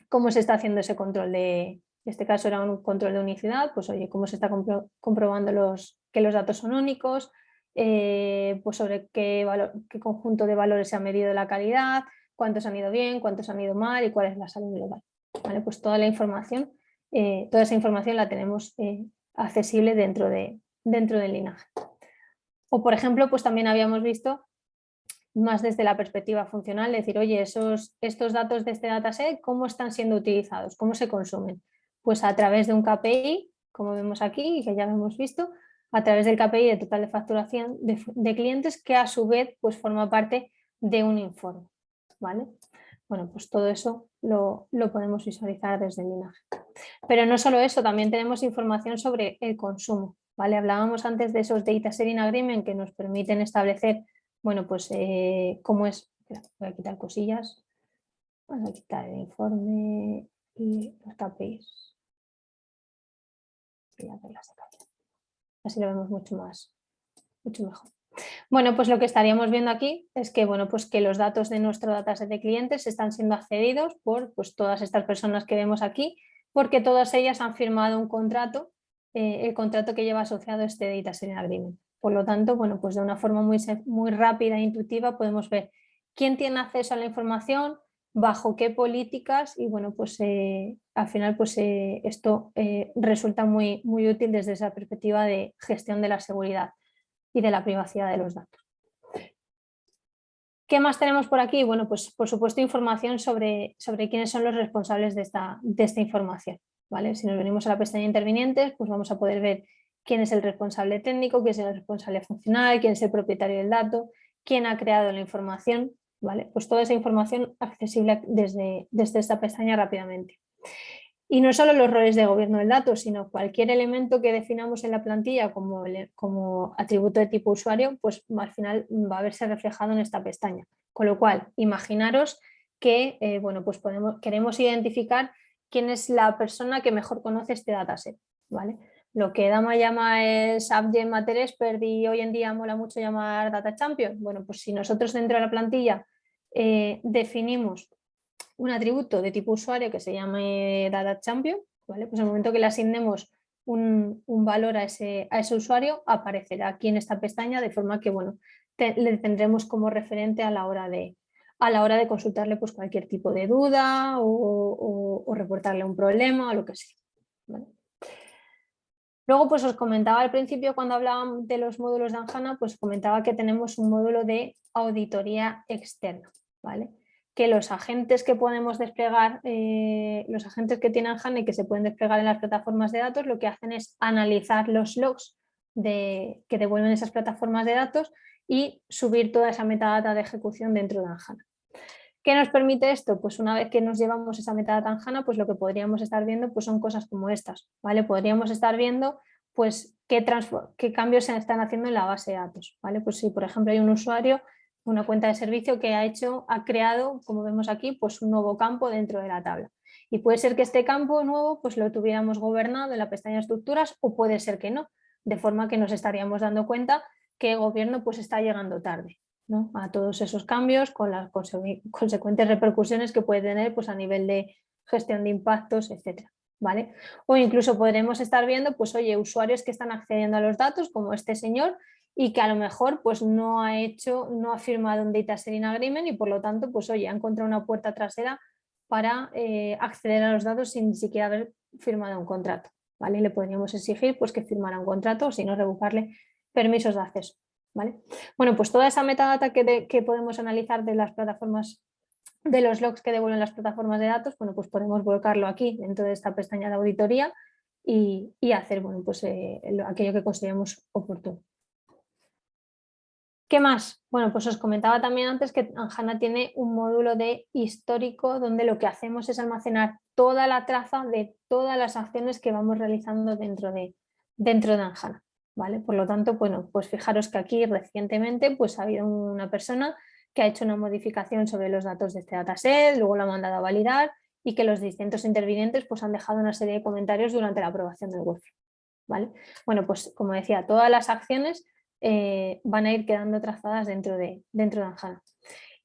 B: cómo se está haciendo ese control en este caso era un control de unicidad, pues oye, cómo se está comprobando que los datos son únicos, pues sobre qué conjunto de valores se ha medido la calidad, cuántos han ido bien, cuántos han ido mal y cuál es la salud global, ¿vale? Pues toda esa información la tenemos accesible dentro del linaje. O por ejemplo, pues también habíamos visto más desde la perspectiva funcional, decir, oye, estos datos de este dataset, ¿cómo están siendo utilizados? ¿Cómo se consumen? Pues a través de un KPI, como vemos aquí y que ya hemos visto, a través del KPI de total de facturación de clientes, que a su vez pues forma parte de un informe, ¿vale? Bueno, pues todo eso lo podemos visualizar desde el linaje. Pero no solo eso, también tenemos información sobre el consumo, ¿vale? Hablábamos antes de esos Data Sharing Agreement que nos permiten establecer, bueno, pues cómo es. Espera, voy a quitar cosillas. Vamos a quitar el informe y los KPIs. Y las reglas de calidad. Así lo vemos mucho mejor. Bueno, pues lo que estaríamos viendo aquí es que, bueno, pues que los datos de nuestro dataset de clientes están siendo accedidos por pues, todas estas personas que vemos aquí, porque todas ellas han firmado un contrato, el contrato que lleva asociado este Data Sharing Agreement. Por lo tanto, bueno, pues de una forma muy rápida e intuitiva podemos ver quién tiene acceso a la información, bajo qué políticas y, bueno, pues al final pues esto resulta muy útil desde esa perspectiva de gestión de la seguridad y de la privacidad de los datos. ¿Qué más tenemos por aquí? Bueno, pues por supuesto información sobre quiénes son los responsables de esta información, ¿vale? Si nos venimos a la pestaña intervinientes, pues vamos a poder ver quién es el responsable técnico, quién es el responsable funcional, quién es el propietario del dato, quién ha creado la información, ¿vale? Pues toda esa información accesible desde esta pestaña rápidamente. Y no solo los roles de gobierno del dato, sino cualquier elemento que definamos en la plantilla como atributo de tipo usuario, pues al final va a verse reflejado en esta pestaña. Con lo cual, imaginaros que bueno, pues queremos identificar quién es la persona que mejor conoce este dataset, ¿vale? Lo que Dama llama es Subject Matter Expert y hoy en día mola mucho llamar Data Champion. Bueno, pues si nosotros dentro de la plantilla definimos un atributo de tipo usuario que se llame Data Champion, ¿vale? Pues en el momento que le asignemos un valor a ese usuario, aparecerá aquí en esta pestaña, de forma que bueno, le tendremos como referente a la hora de consultarle pues, cualquier tipo de duda o reportarle un problema o lo que sea, ¿vale? Luego, pues os comentaba al principio, cuando hablábamos de los módulos de Anjana, pues comentaba que tenemos un módulo de auditoría externa, ¿vale? Que los agentes que podemos desplegar, los agentes que tiene Anjana y que se pueden desplegar en las plataformas de datos, lo que hacen es analizar los logs que devuelven esas plataformas de datos y subir toda esa metadata de ejecución dentro de Anjana. ¿Qué nos permite esto? Pues una vez que nos llevamos esa metadata Anjana, pues lo que podríamos estar viendo pues son cosas como estas, ¿vale? Podríamos estar viendo pues qué cambios se están haciendo en la base de datos, ¿vale? Pues si por ejemplo hay un usuario, una cuenta de servicio que ha creado, como vemos aquí, pues un nuevo campo dentro de la tabla. Y puede ser que este campo nuevo pues lo tuviéramos gobernado en la pestaña de estructuras o puede ser que no, de forma que nos estaríamos dando cuenta que el gobierno pues está llegando tarde, ¿no? A todos esos cambios con las consecuentes repercusiones que puede tener pues, a nivel de gestión de impactos, etcétera, ¿vale? O incluso podremos estar viendo, pues oye, usuarios que están accediendo a los datos, como este señor, y que a lo mejor pues, no ha firmado un Data Sharing Agreement y por lo tanto, pues oye, ha encontrado una puerta trasera para acceder a los datos sin ni siquiera haber firmado un contrato, ¿vale? Le podríamos exigir pues, que firmara un contrato o si no, revocarle permisos de acceso, ¿vale? Bueno, pues toda esa metadata que podemos analizar de las plataformas, de los logs que devuelven las plataformas de datos, bueno, pues podemos volcarlo aquí dentro de esta pestaña de auditoría y hacer, bueno, pues aquello que consideremos oportuno. ¿Qué más? Bueno, pues os comentaba también antes que HANA tiene un módulo de histórico donde lo que hacemos es almacenar toda la traza de todas las acciones que vamos realizando dentro de HANA, ¿vale? Por lo tanto, bueno, pues fijaros que aquí recientemente pues ha habido una persona que ha hecho una modificación sobre los datos de este dataset, luego lo ha mandado a validar y que los distintos intervinientes pues han dejado una serie de comentarios durante la aprobación del workflow, ¿vale? Bueno, pues como decía, todas las acciones van a ir quedando trazadas dentro de HANA.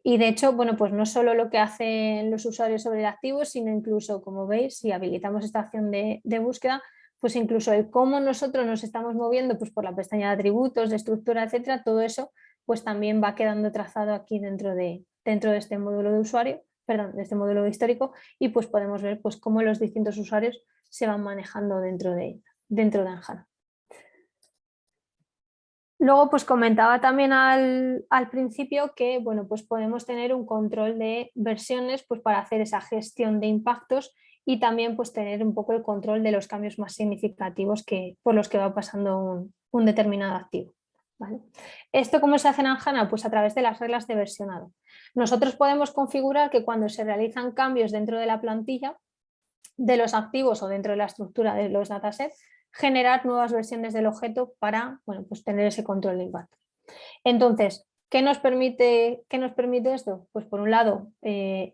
B: Y de hecho, bueno, pues no solo lo que hacen los usuarios sobre el activo, sino incluso, como veis, si habilitamos esta acción de búsqueda, pues incluso el cómo nosotros nos estamos moviendo pues por la pestaña de atributos, de estructura, etcétera, todo eso pues también va quedando trazado aquí dentro de este módulo de usuario, perdón, de este módulo histórico, y pues podemos ver pues cómo los distintos usuarios se van manejando dentro de HANA. Luego, pues comentaba también al principio que, bueno, pues podemos tener un control de versiones pues para hacer esa gestión de impactos y también pues tener un poco el control de los cambios más significativos por los que va pasando un determinado activo, ¿vale? ¿Esto cómo se hace en HANA? Pues a través de las reglas de versionado. Nosotros podemos configurar que cuando se realizan cambios dentro de la plantilla de los activos o dentro de la estructura de los datasets, generar nuevas versiones del objeto para, bueno, pues tener ese control de impacto. Entonces, ¿qué nos permite esto? Pues por un lado,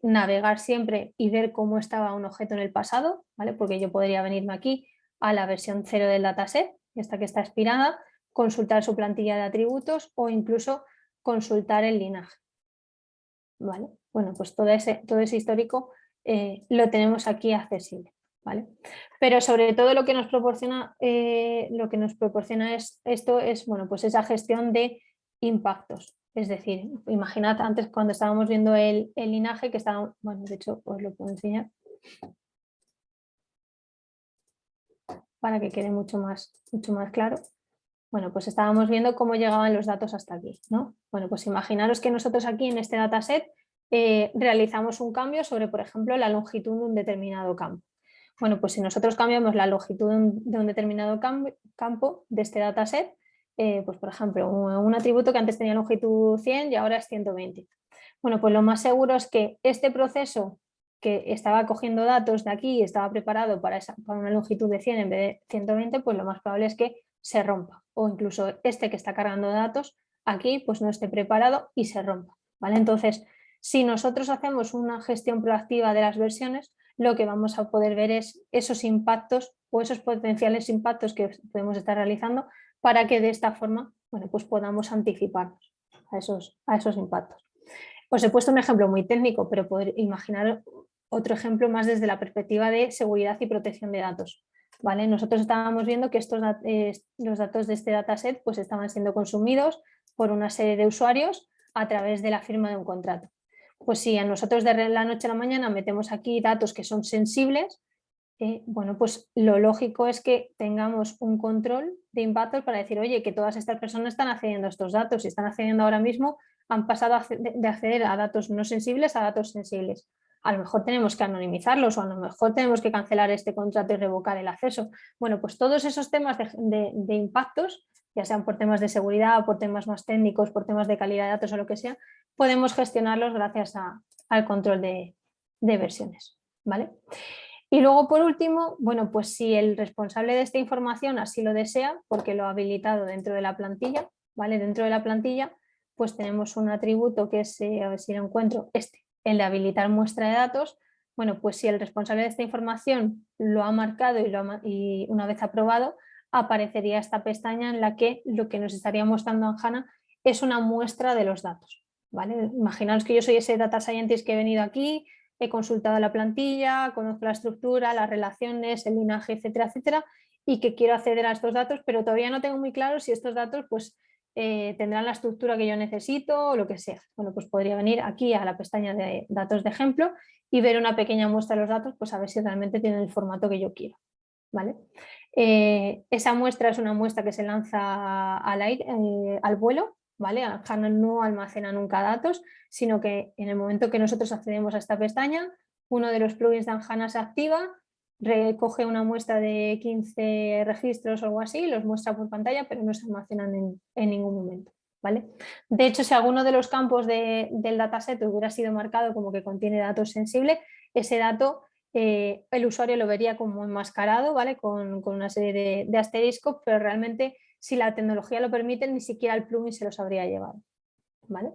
B: navegar siempre y ver cómo estaba un objeto en el pasado, ¿vale? Porque yo podría venirme aquí a la versión 0 del dataset, esta que está expirada, consultar su plantilla de atributos o incluso consultar el linaje, ¿vale? Bueno, pues todo ese histórico lo tenemos aquí accesible, ¿vale? Pero sobre todo lo que nos proporciona, esto es, bueno, pues esa gestión de impactos. Es decir, imaginad antes cuando estábamos viendo el linaje que estaba, bueno, de hecho os lo puedo enseñar para que quede mucho más claro. Bueno, pues estábamos viendo cómo llegaban los datos hasta aquí, ¿no? Bueno, pues imaginaros que nosotros aquí en este dataset realizamos un cambio sobre, por ejemplo, la longitud de un determinado campo. Bueno, pues si nosotros cambiamos la longitud de un determinado campo de este dataset, pues por ejemplo, un atributo que antes tenía longitud 100 y ahora es 120. Bueno, pues lo más seguro es que este proceso que estaba cogiendo datos de aquí y estaba preparado para una longitud de 100 en vez de 120, pues lo más probable es que se rompa. O incluso este que está cargando datos aquí pues no esté preparado y se rompa, ¿vale? Entonces, si nosotros hacemos una gestión proactiva de las versiones, lo que vamos a poder ver es esos impactos o esos potenciales impactos que podemos estar realizando para que de esta forma, bueno, pues podamos anticiparnos a esos impactos. Os he puesto un ejemplo muy técnico, pero poder imaginar otro ejemplo más desde la perspectiva de seguridad y protección de datos, ¿vale? Nosotros estábamos viendo que los datos de este dataset pues estaban siendo consumidos por una serie de usuarios a través de la firma de un contrato. Pues si a nosotros de la noche a la mañana metemos aquí datos que son sensibles, bueno, pues lo lógico es que tengamos un control de impactos para decir, oye, que todas estas personas están accediendo a estos datos y están accediendo ahora mismo, han pasado de acceder a datos no sensibles a datos sensibles. A lo mejor tenemos que anonimizarlos o a lo mejor tenemos que cancelar este contrato y revocar el acceso. Bueno, pues todos esos temas de impactos, ya sean por temas de seguridad, por temas más técnicos, por temas de calidad de datos o lo que sea, podemos gestionarlos gracias al control de versiones, ¿vale? Y luego, por último, bueno, pues si el responsable de esta información así lo desea, porque lo ha habilitado dentro de la plantilla, ¿vale? Dentro de la plantilla, pues tenemos un atributo que es, a ver si lo encuentro, el de habilitar muestra de datos. Bueno, pues si el responsable de esta información lo ha marcado y una vez aprobado, aparecería esta pestaña en la que lo que nos estaría mostrando en HANA es una muestra de los datos, ¿vale? Imaginaos que yo soy ese data scientist que he venido aquí, he consultado la plantilla, conozco la estructura, las relaciones, el linaje, etcétera, etcétera, y que quiero acceder a estos datos, pero todavía no tengo muy claro si estos datos pues, tendrán la estructura que yo necesito o lo que sea. Bueno, pues podría venir aquí a la pestaña de datos de ejemplo y ver una pequeña muestra de los datos, pues a ver si realmente tienen el formato que yo quiero, ¿vale? Esa muestra es una muestra que se lanza al vuelo, ¿vale? HANA no almacena nunca datos, sino que en el momento que nosotros accedemos a esta pestaña, uno de los plugins de HANA se activa, recoge una muestra de 15 registros o algo así, los muestra por pantalla, pero no se almacenan en ningún momento, ¿vale? De hecho, si alguno de los campos del dataset hubiera sido marcado como que contiene datos sensibles, ese dato el usuario lo vería como enmascarado, ¿vale? Con una serie de asteriscos, pero realmente si la tecnología lo permite, ni siquiera el plugin se los habría llevado, ¿vale?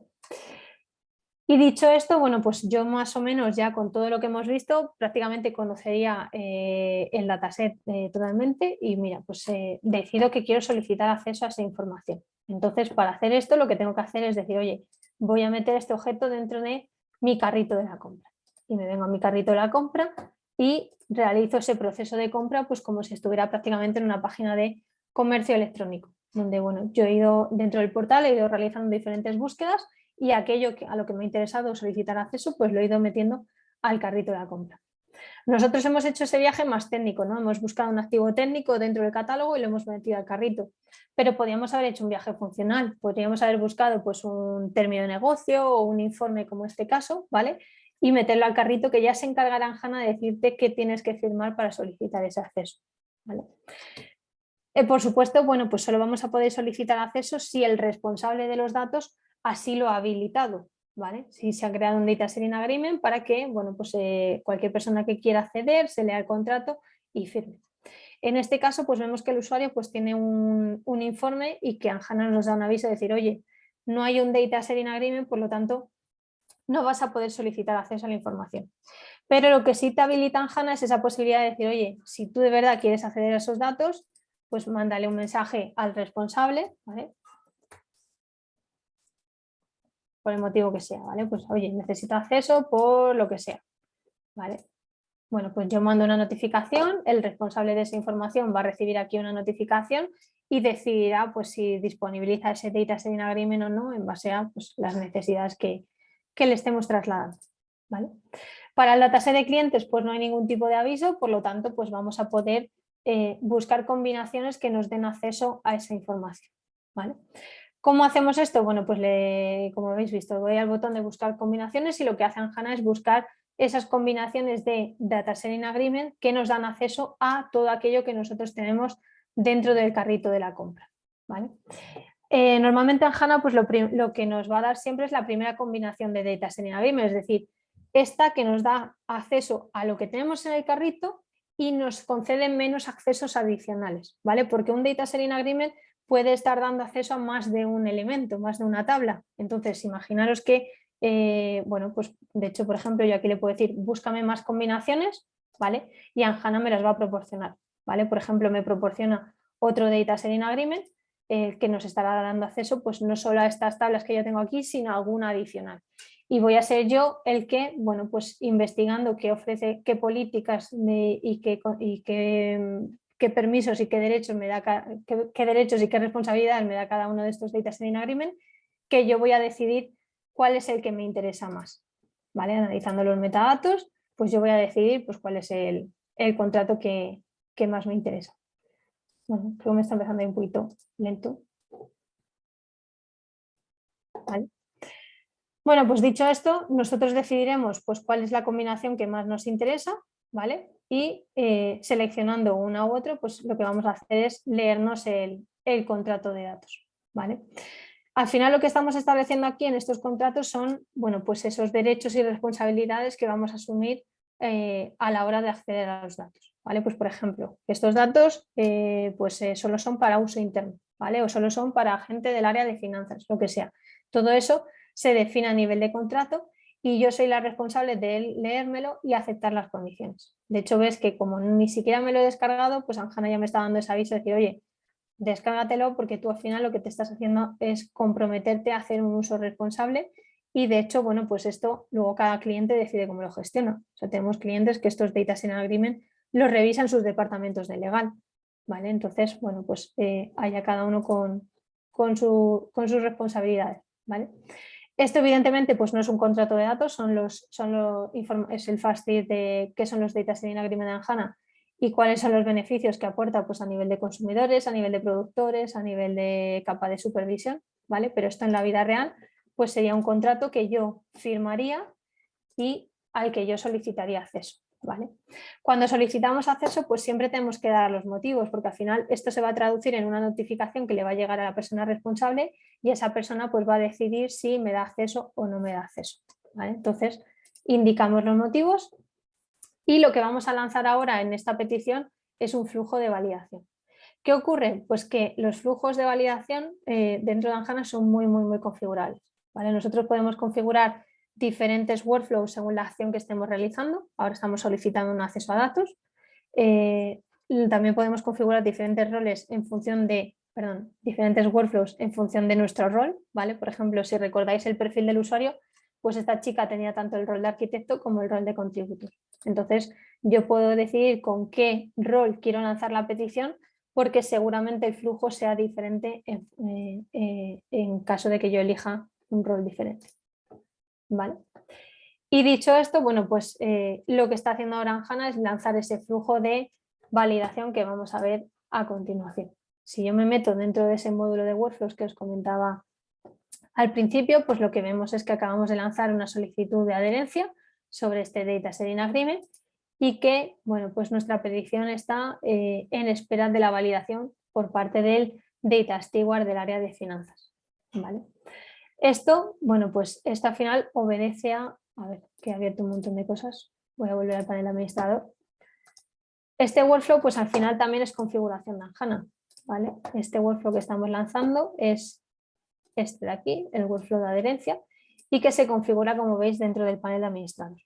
B: Y dicho esto, bueno, pues yo más o menos ya con todo lo que hemos visto prácticamente conocería el dataset totalmente y mira, pues decido que quiero solicitar acceso a esa información. Entonces, para hacer esto lo que tengo que hacer es decir, oye, voy a meter este objeto dentro de mi carrito de la compra. Y me vengo a mi carrito de la compra y realizo ese proceso de compra pues como si estuviera prácticamente en una página de comercio electrónico, donde bueno, yo he ido dentro del portal, he ido realizando diferentes búsquedas y aquello a lo que me ha interesado solicitar acceso, pues lo he ido metiendo al carrito de la compra. Nosotros hemos hecho ese viaje más técnico, ¿no? Hemos buscado un activo técnico dentro del catálogo y lo hemos metido al carrito, pero podríamos haber hecho un viaje funcional, podríamos haber buscado pues un término de negocio o un informe como este caso, ¿vale? Y meterlo al carrito que ya se encargará Hanna de decirte qué tienes que firmar para solicitar ese acceso, ¿vale? Por supuesto, bueno, pues solo vamos a poder solicitar acceso si el responsable de los datos así lo ha habilitado, ¿vale? Si se ha creado un Data Sharing Agreement para que, bueno, pues cualquier persona que quiera acceder se lea el contrato y firme. En este caso, pues vemos que el usuario pues tiene un informe y que Anjana nos da un aviso de decir, oye, no hay un Data Sharing Agreement, por lo tanto, no vas a poder solicitar acceso a la información. Pero lo que sí te habilita Anjana es esa posibilidad de decir, oye, si tú de verdad quieres acceder a esos datos, pues mándale un mensaje al responsable, ¿vale? Por el motivo que sea, ¿vale? Pues oye, necesito acceso por lo que sea, ¿vale? Bueno, pues yo mando una notificación, el responsable de esa información va a recibir aquí una notificación y decidirá pues si disponibiliza ese Data Sharing Agreement o no en base a pues, las necesidades que le estemos trasladando, ¿vale? Para el dataset de clientes pues no hay ningún tipo de aviso, por lo tanto pues vamos a poder buscar combinaciones que nos den acceso a esa información, ¿vale? ¿Cómo hacemos esto? Bueno, pues como habéis visto, voy al botón de buscar combinaciones y lo que hace Anjana es buscar esas combinaciones de Data Sharing Agreement que nos dan acceso a todo aquello que nosotros tenemos dentro del carrito de la compra, ¿vale? Normalmente en HANA pues lo que nos va a dar siempre es la primera combinación de Data Sharing Agreement, es decir, esta que nos da acceso a lo que tenemos en el carrito y nos concede menos accesos adicionales, ¿vale? Porque un Data Sharing Agreement puede estar dando acceso a más de un elemento, más de una tabla. Entonces, imaginaros que, bueno, pues de hecho, por ejemplo, yo aquí le puedo decir, búscame más combinaciones, ¿vale? Y Anjana me las va a proporcionar, ¿vale? Por ejemplo, me proporciona otro Data Sharing Agreement que nos estará dando acceso pues no solo a estas tablas que yo tengo aquí, sino a alguna adicional. Y voy a ser yo el que, bueno, pues investigando qué ofrece, qué políticas y qué permisos y qué derechos me da qué derechos y qué responsabilidades me da cada uno de estos Data Sharing Agreement, que yo voy a decidir cuál es el que me interesa más. ¿Vale? Analizando los metadatos, pues yo voy a decidir pues, cuál es el contrato que más me interesa. Bueno, creo que me está empezando a ir un poquito lento. ¿Vale? Bueno, pues dicho esto, nosotros decidiremos pues, cuál es la combinación que más nos interesa, ¿vale? Y seleccionando una u otra, pues lo que vamos a hacer es leernos el contrato de datos, ¿vale? Al final lo que estamos estableciendo aquí en estos contratos son, bueno, pues esos derechos y responsabilidades que vamos a asumir a la hora de acceder a los datos, ¿vale? Pues por ejemplo, estos datos solo son para uso interno, ¿vale? O solo son para gente del área de finanzas, lo que sea. Todo eso se define a nivel de contrato y yo soy la responsable de leérmelo y aceptar las condiciones. De hecho, ves que como ni siquiera me lo he descargado, pues Anjana ya me está dando ese aviso de decir, oye, descárgatelo porque tú al final lo que te estás haciendo es comprometerte a hacer un uso responsable y de hecho, bueno, pues esto luego cada cliente decide cómo lo gestiona. O sea, tenemos clientes que estos Data Sharing Agreement los revisan sus departamentos de legal, ¿vale? Entonces, bueno, pues haya cada uno con sus responsabilidades, ¿vale? Esto evidentemente pues no es un contrato de datos, es el FASTIR de qué son los Data Sharing Agreement en HANA y cuáles son los beneficios que aporta pues, a nivel de consumidores, a nivel de productores, a nivel de capa de supervisión, ¿vale? Pero esto en la vida real pues sería un contrato que yo firmaría y al que yo solicitaría acceso, ¿vale? Cuando solicitamos acceso, pues siempre tenemos que dar los motivos, porque al final esto se va a traducir en una notificación que le va a llegar a la persona responsable y esa persona pues va a decidir si me da acceso o no me da acceso, ¿vale? Entonces, indicamos los motivos y lo que vamos a lanzar ahora en esta petición es un flujo de validación. ¿Qué ocurre? Pues que los flujos de validación dentro de Anjana son muy configurables, ¿vale? Nosotros podemos configurar diferentes workflows según la acción que estemos realizando. Ahora estamos solicitando un acceso a datos. También podemos configurar diferentes roles en función de, diferentes workflows en función de nuestro rol, ¿vale? Por ejemplo, si recordáis el perfil del usuario, pues esta chica tenía tanto el rol de arquitecto como el rol de contributor. Entonces, yo puedo decidir con qué rol quiero lanzar la petición porque seguramente el flujo sea diferente en caso de que yo elija un rol diferente. ¿Vale? Y dicho esto, bueno, pues lo que está haciendo ahora Anjana es lanzar ese flujo de validación que vamos a ver a continuación. Si yo me meto dentro de ese módulo de workflows que os comentaba al principio, pues lo que vemos es que acabamos de lanzar una solicitud de adherencia sobre este Data Sharing Agreement y que, bueno, pues nuestra petición está en espera de la validación por parte del Data Steward del área de finanzas. ¿Vale? Esto, bueno, pues esto al final obedece a ver, que he abierto un montón de cosas, voy a volver al panel administrador. Este workflow, pues al final también es configuración de Anjana, ¿vale? Este workflow que estamos lanzando es este de aquí, el workflow de adherencia, y que se configura, como veis, dentro del panel de administrador.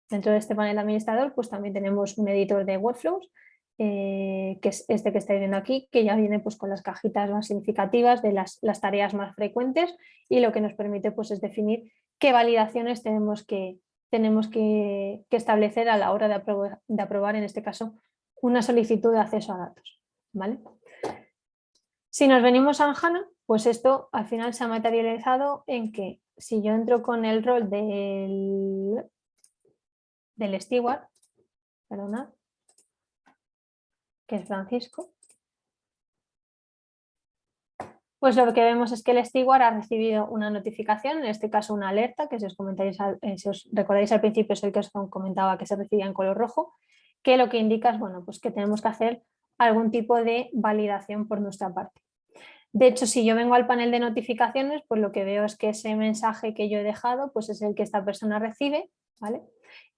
B: Dentro de este panel de administrador, pues también tenemos un editor de workflows, que es este que estáis viendo aquí, que ya viene pues con las cajitas más significativas de las tareas más frecuentes y lo que nos permite pues es definir qué validaciones tenemos que establecer a la hora de aprobar, en este caso, una solicitud de acceso a datos, ¿vale? Si nos venimos a Anjana, pues esto al final se ha materializado en que si yo entro con el rol del steward, perdonad, que es Francisco, pues lo que vemos es que el steward ha recibido una notificación, en este caso una alerta, que si os recordáis al principio es el que os comentaba que se recibía en color rojo, que lo que indica es, bueno, pues que tenemos que hacer algún tipo de validación por nuestra parte. De hecho, si yo vengo al panel de notificaciones, pues lo que veo es que ese mensaje que yo he dejado pues es el que esta persona recibe, ¿vale?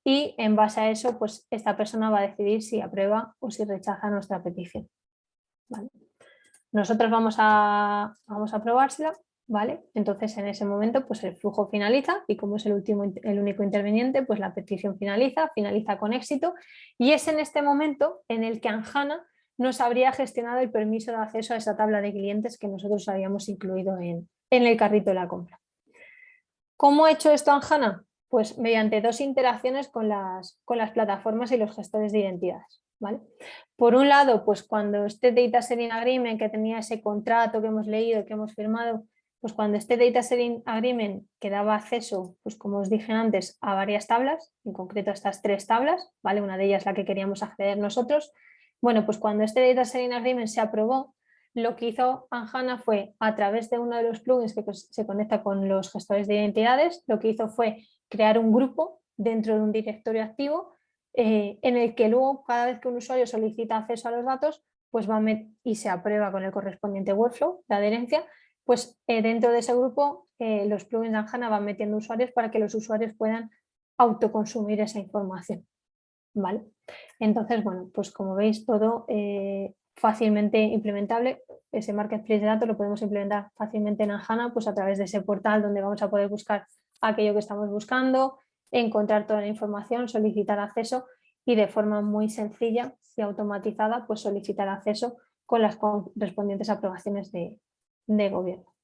B: Y en base a eso, pues esta persona va a decidir si aprueba o si rechaza nuestra petición, ¿vale? Nosotros vamos a aprobársela, ¿vale? Entonces en ese momento pues el flujo finaliza y como es el único interviniente, pues la petición finaliza con éxito y es en este momento en el que Anjana nos habría gestionado el permiso de acceso a esa tabla de clientes que nosotros habíamos incluido en el carrito de la compra. ¿Cómo ha hecho esto Anjana? Pues mediante dos interacciones con las plataformas y los gestores de identidades, ¿vale? Por un lado, pues cuando este Data Sharing Agreement que tenía ese contrato que hemos leído, que hemos firmado, pues cuando este Data Sharing Agreement que daba acceso, pues como os dije antes, a varias tablas, en concreto a estas 3 tablas, ¿vale? Una de ellas la que queríamos acceder nosotros. Bueno, pues cuando este Data Sharing Agreement se aprobó, lo que hizo Anjana fue, a través de uno de los plugins que se conecta con los gestores de identidades, lo que hizo fue crear un grupo dentro de un directorio activo en el que luego cada vez que un usuario solicita acceso a los datos pues y se aprueba con el correspondiente workflow de adherencia, pues dentro de ese grupo los plugins de Anjana van metiendo usuarios para que los usuarios puedan autoconsumir esa información, ¿vale? Entonces, bueno, pues como veis todo fácilmente implementable. Ese marketplace de datos lo podemos implementar fácilmente en Anjana pues a través de ese portal donde vamos a poder buscar aquello que estamos buscando, encontrar toda la información, solicitar acceso y de forma muy sencilla y automatizada pues solicitar acceso con las correspondientes aprobaciones de gobierno.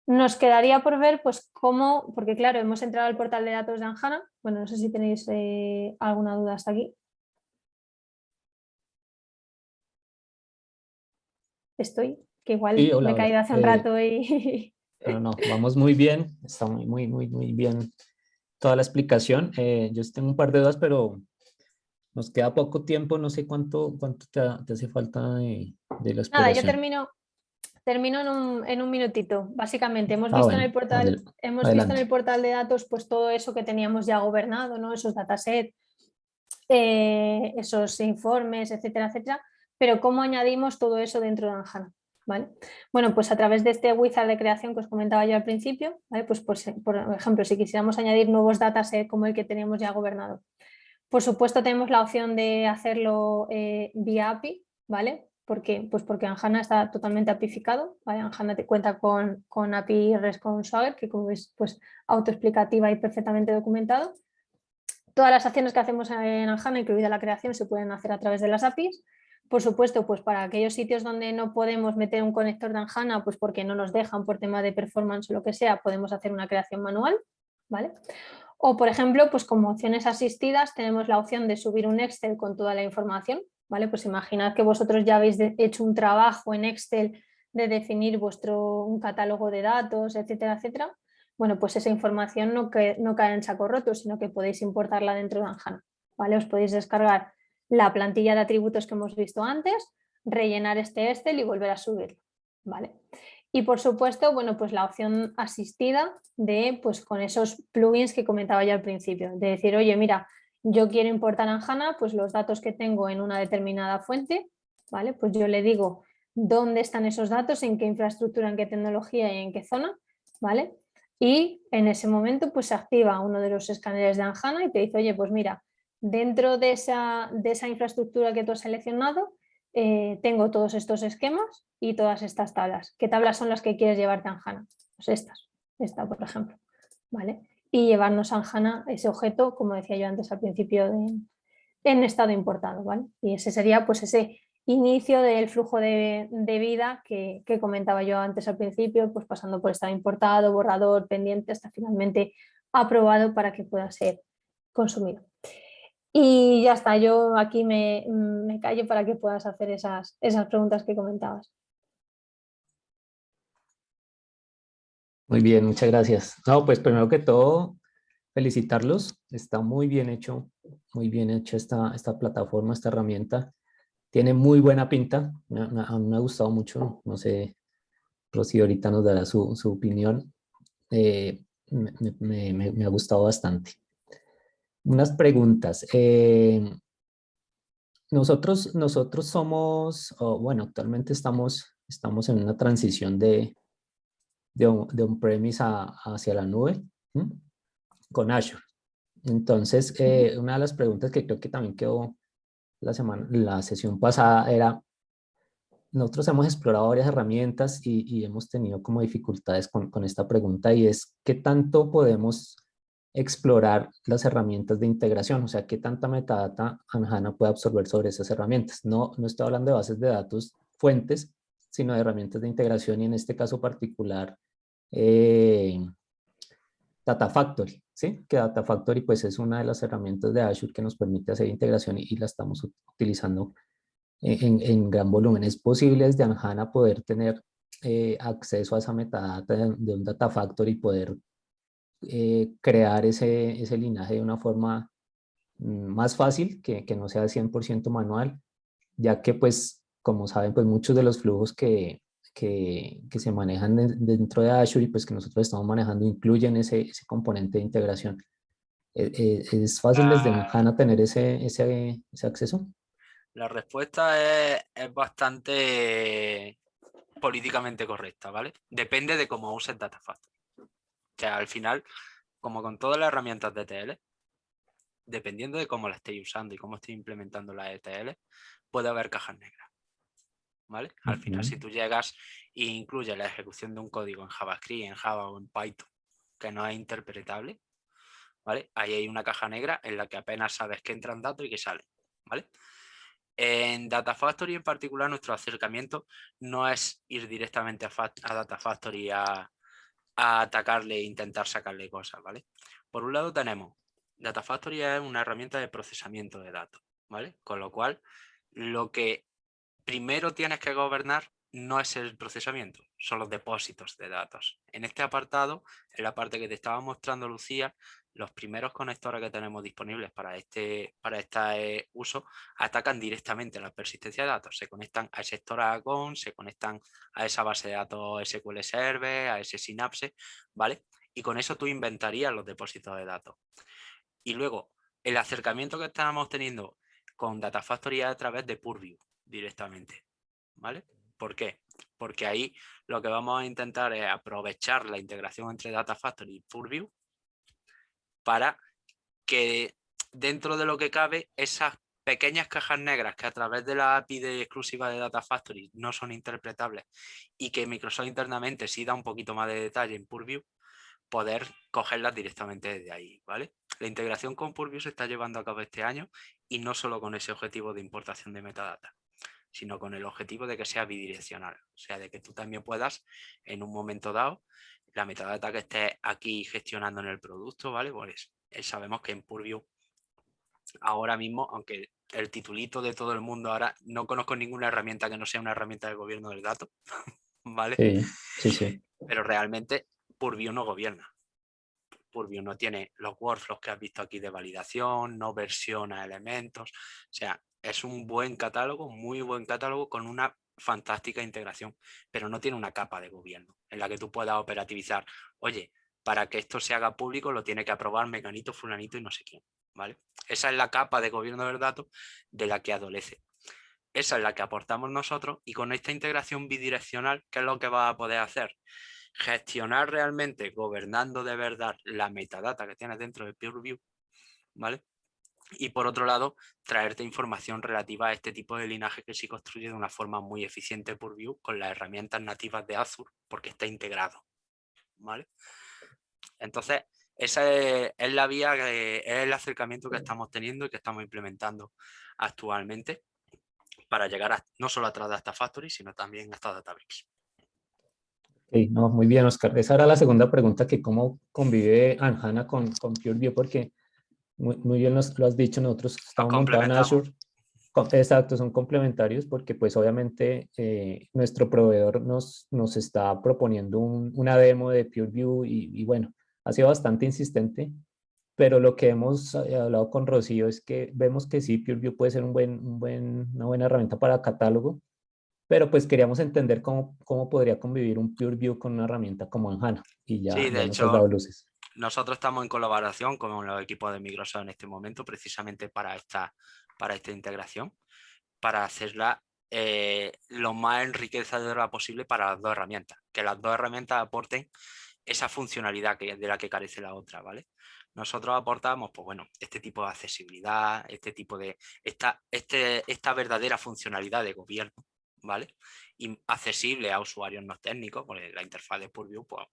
B: Nos quedaría por ver pues cómo, porque claro, hemos entrado al portal de datos de Anjana. Bueno, no sé si tenéis alguna duda hasta aquí. Estoy, que igual
D: Sí, hola,
B: me he
D: hola.
B: caído hace un rato y...
D: No, vamos muy bien, está muy bien toda la explicación. Yo tengo un par de dudas, pero nos queda poco tiempo, no sé cuánto te hace falta de la
B: Nada, yo
D: exploración.
B: termino en un minutito. Básicamente, hemos visto en
D: Bueno,
B: el portal,
D: adelante.
B: de datos pues todo eso que teníamos ya gobernado, ¿no? Esos datasets, esos informes, etcétera, etcétera, pero ¿cómo añadimos todo eso dentro de Anjana? ¿Vale? Bueno, pues a través de este wizard de creación que os comentaba yo al principio, ¿vale? Pues por ejemplo, si quisiéramos añadir nuevos datasets como el que tenemos ya gobernado. Por supuesto tenemos la opción de hacerlo vía API, ¿vale? ¿Por qué? Pues porque Anjana está totalmente apificado, ¿vale? Anjana te cuenta con API REST con Swagger, que como veis, pues autoexplicativa y perfectamente documentado. Todas las acciones que hacemos en Anjana, incluida la creación, se pueden hacer a través de las APIs. Por supuesto, pues para aquellos sitios donde no podemos meter un conector de Anjana, pues porque no nos dejan por tema de performance o lo que sea, podemos hacer una creación manual, ¿vale? O, por ejemplo, pues como opciones asistidas tenemos la opción de subir un Excel con toda la información, ¿vale? Pues imaginad que vosotros ya habéis hecho un trabajo en Excel de definir un catálogo de datos, etcétera, etcétera. Bueno, pues esa información no cae en saco roto, sino que podéis importarla dentro de Anjana, ¿vale? Os podéis descargar la plantilla de atributos que hemos visto antes, rellenar este Excel y volver a subirlo, ¿vale? Y por supuesto, bueno, pues la opción asistida de, pues con esos plugins que comentaba yo al principio, de decir, oye, mira, yo quiero importar Anjana, pues los datos que tengo en una determinada fuente, ¿vale? Pues yo le digo dónde están esos datos, en qué infraestructura, en qué tecnología y en qué zona, ¿vale? Y en ese momento pues se activa uno de los escáneres de Anjana y te dice, oye, pues mira, dentro de esa infraestructura que tú has seleccionado, tengo todos estos esquemas y todas estas tablas. ¿Qué tablas son las que quieres llevarte a Anjana? Pues esta por ejemplo, ¿vale? Y llevarnos a Anjana ese objeto, como decía yo antes al principio, en estado importado, ¿vale? Y ese sería pues ese inicio del flujo de vida que comentaba yo antes al principio, pues pasando por estado importado, borrador, pendiente, hasta finalmente aprobado para que pueda ser consumido. Y ya está, yo aquí me callo para que puedas hacer esas preguntas que comentabas.
D: Muy bien, muchas gracias. No, pues primero que todo, felicitarlos. Está muy bien hecho esta plataforma, esta herramienta. Tiene muy buena pinta. A mí me ha gustado mucho. No sé, Rocío ahorita nos dará su opinión. Me ha gustado bastante. Unas preguntas. Nosotros somos, bueno, actualmente estamos en una transición de on-premise hacia la nube, ¿m? Con Azure. Entonces, una de las preguntas que creo que también quedó la sesión pasada era, nosotros hemos explorado varias herramientas y hemos tenido como dificultades con esta pregunta, y es, ¿qué tanto podemos explorar las herramientas de integración? O sea, ¿qué tanta metadata Anjana puede absorber sobre esas herramientas? No estoy hablando de bases de datos fuentes, sino de herramientas de integración, y en este caso particular, Data Factory, ¿sí? Que Data Factory pues es una de las herramientas de Azure que nos permite hacer integración y la estamos utilizando en gran volumen. ¿Es posible desde Anjana poder tener acceso a esa metadata de un Data Factory y poder crear ese linaje de una forma más fácil, que no sea 100% manual, ya que pues, como saben, pues muchos de los flujos que se manejan dentro de Azure y pues que nosotros estamos manejando incluyen ese componente de integración? ¿Es fácil desde Anjana tener ese acceso?
C: La respuesta es bastante políticamente correcta, ¿vale? Depende de cómo uses Data Factory. O sea, al final, como con todas las herramientas de ETL, dependiendo de cómo la estéis usando y cómo estéis implementando la ETL, puede haber cajas negras, ¿vale? Al final, si tú llegas e incluyes la ejecución de un código en JavaScript, en Java o en Python que no es interpretable, ¿vale? Ahí hay una caja negra en la que apenas sabes que entran datos y que salen, ¿vale? En Data Factory en particular, nuestro acercamiento no es ir directamente a Data Factory a atacarle e intentar sacarle cosas, ¿vale? Por un lado tenemos, Data Factory es una herramienta de procesamiento de datos, ¿vale? Con lo cual, lo que primero tienes que gobernar no es el procesamiento, son los depósitos de datos. En este apartado, en la parte que te estaba mostrando Lucía, los primeros conectores que tenemos disponibles para este uso atacan directamente la persistencia de datos. Se conectan a ese storage account, se conectan a esa base de datos SQL Server, a ese Synapse, ¿vale? Y con eso tú inventarías los depósitos de datos. Y luego, el acercamiento que estamos teniendo con Data Factory es a través de Purview directamente, ¿vale? ¿Por qué? Porque ahí lo que vamos a intentar es aprovechar la integración entre Data Factory y Purview para que dentro de lo que cabe esas pequeñas cajas negras que a través de la API exclusiva de Data Factory no son interpretables y que Microsoft internamente sí da un poquito más de detalle en Purview, poder cogerlas directamente desde ahí, ¿vale? La integración con Purview se está llevando a cabo este año y no solo con ese objetivo de importación de metadata, sino con el objetivo de que sea bidireccional, o sea, de que tú también puedas, en un momento dado, la metadata que estés aquí gestionando en el producto, ¿vale? Pues sabemos que en Purview ahora mismo, aunque el titulito de todo el mundo ahora, no conozco ninguna herramienta que no sea una herramienta del gobierno del dato, ¿vale?
D: Sí, sí, sí.
C: Pero realmente Purview no gobierna. Purview no tiene los workflows que has visto aquí de validación, no versiona elementos, o sea, es un buen catálogo, muy buen catálogo con una fantástica integración, pero no tiene una capa de gobierno en la que tú puedas operativizar, oye, para que esto se haga público lo tiene que aprobar mecanito, fulanito y no sé quién, ¿vale? Esa es la capa de gobierno del dato de la que adolece. Esa es la que aportamos nosotros y con esta integración bidireccional, ¿qué es lo que va a poder hacer? Gestionar realmente, gobernando de verdad la metadata que tienes dentro de Purview, ¿vale? Y por otro lado, traerte información relativa a este tipo de linaje que se construye de una forma muy eficiente Purview con las herramientas nativas de Azure, porque está integrado, ¿vale? Entonces, esa es la vía, es el acercamiento que estamos teniendo y que estamos implementando actualmente para llegar no solo a través de Data Factory, sino también hasta Databricks.
D: Ok, no, muy bien, Oscar. Esa era la segunda pregunta, que cómo convive Anjana con Pureview, porque muy bien lo has dicho, nosotros estamos montados en Azure. Exacto, son complementarios porque pues obviamente nuestro proveedor nos está proponiendo una demo de Pureview y bueno, ha sido bastante insistente, pero lo que hemos hablado con Rocío es que vemos que sí, Pureview puede ser una buena herramienta para catálogo, pero pues queríamos entender cómo podría convivir un Pureview con una herramienta como Anjana y
C: Sí,
D: ya
C: de
D: nos has dado
C: hecho,
D: luces.
C: nosotros estamos en colaboración con los equipos de Microsoft en este momento, precisamente para esta integración, para hacerla lo más enriquecedora posible para las dos herramientas, que las dos herramientas aporten esa funcionalidad de la que carece la otra, ¿vale? Nosotros aportamos, pues bueno, este tipo de accesibilidad, este tipo de, esta verdadera funcionalidad de gobierno, ¿vale? Y accesible a usuarios no técnicos, porque la interfaz de Purview, pues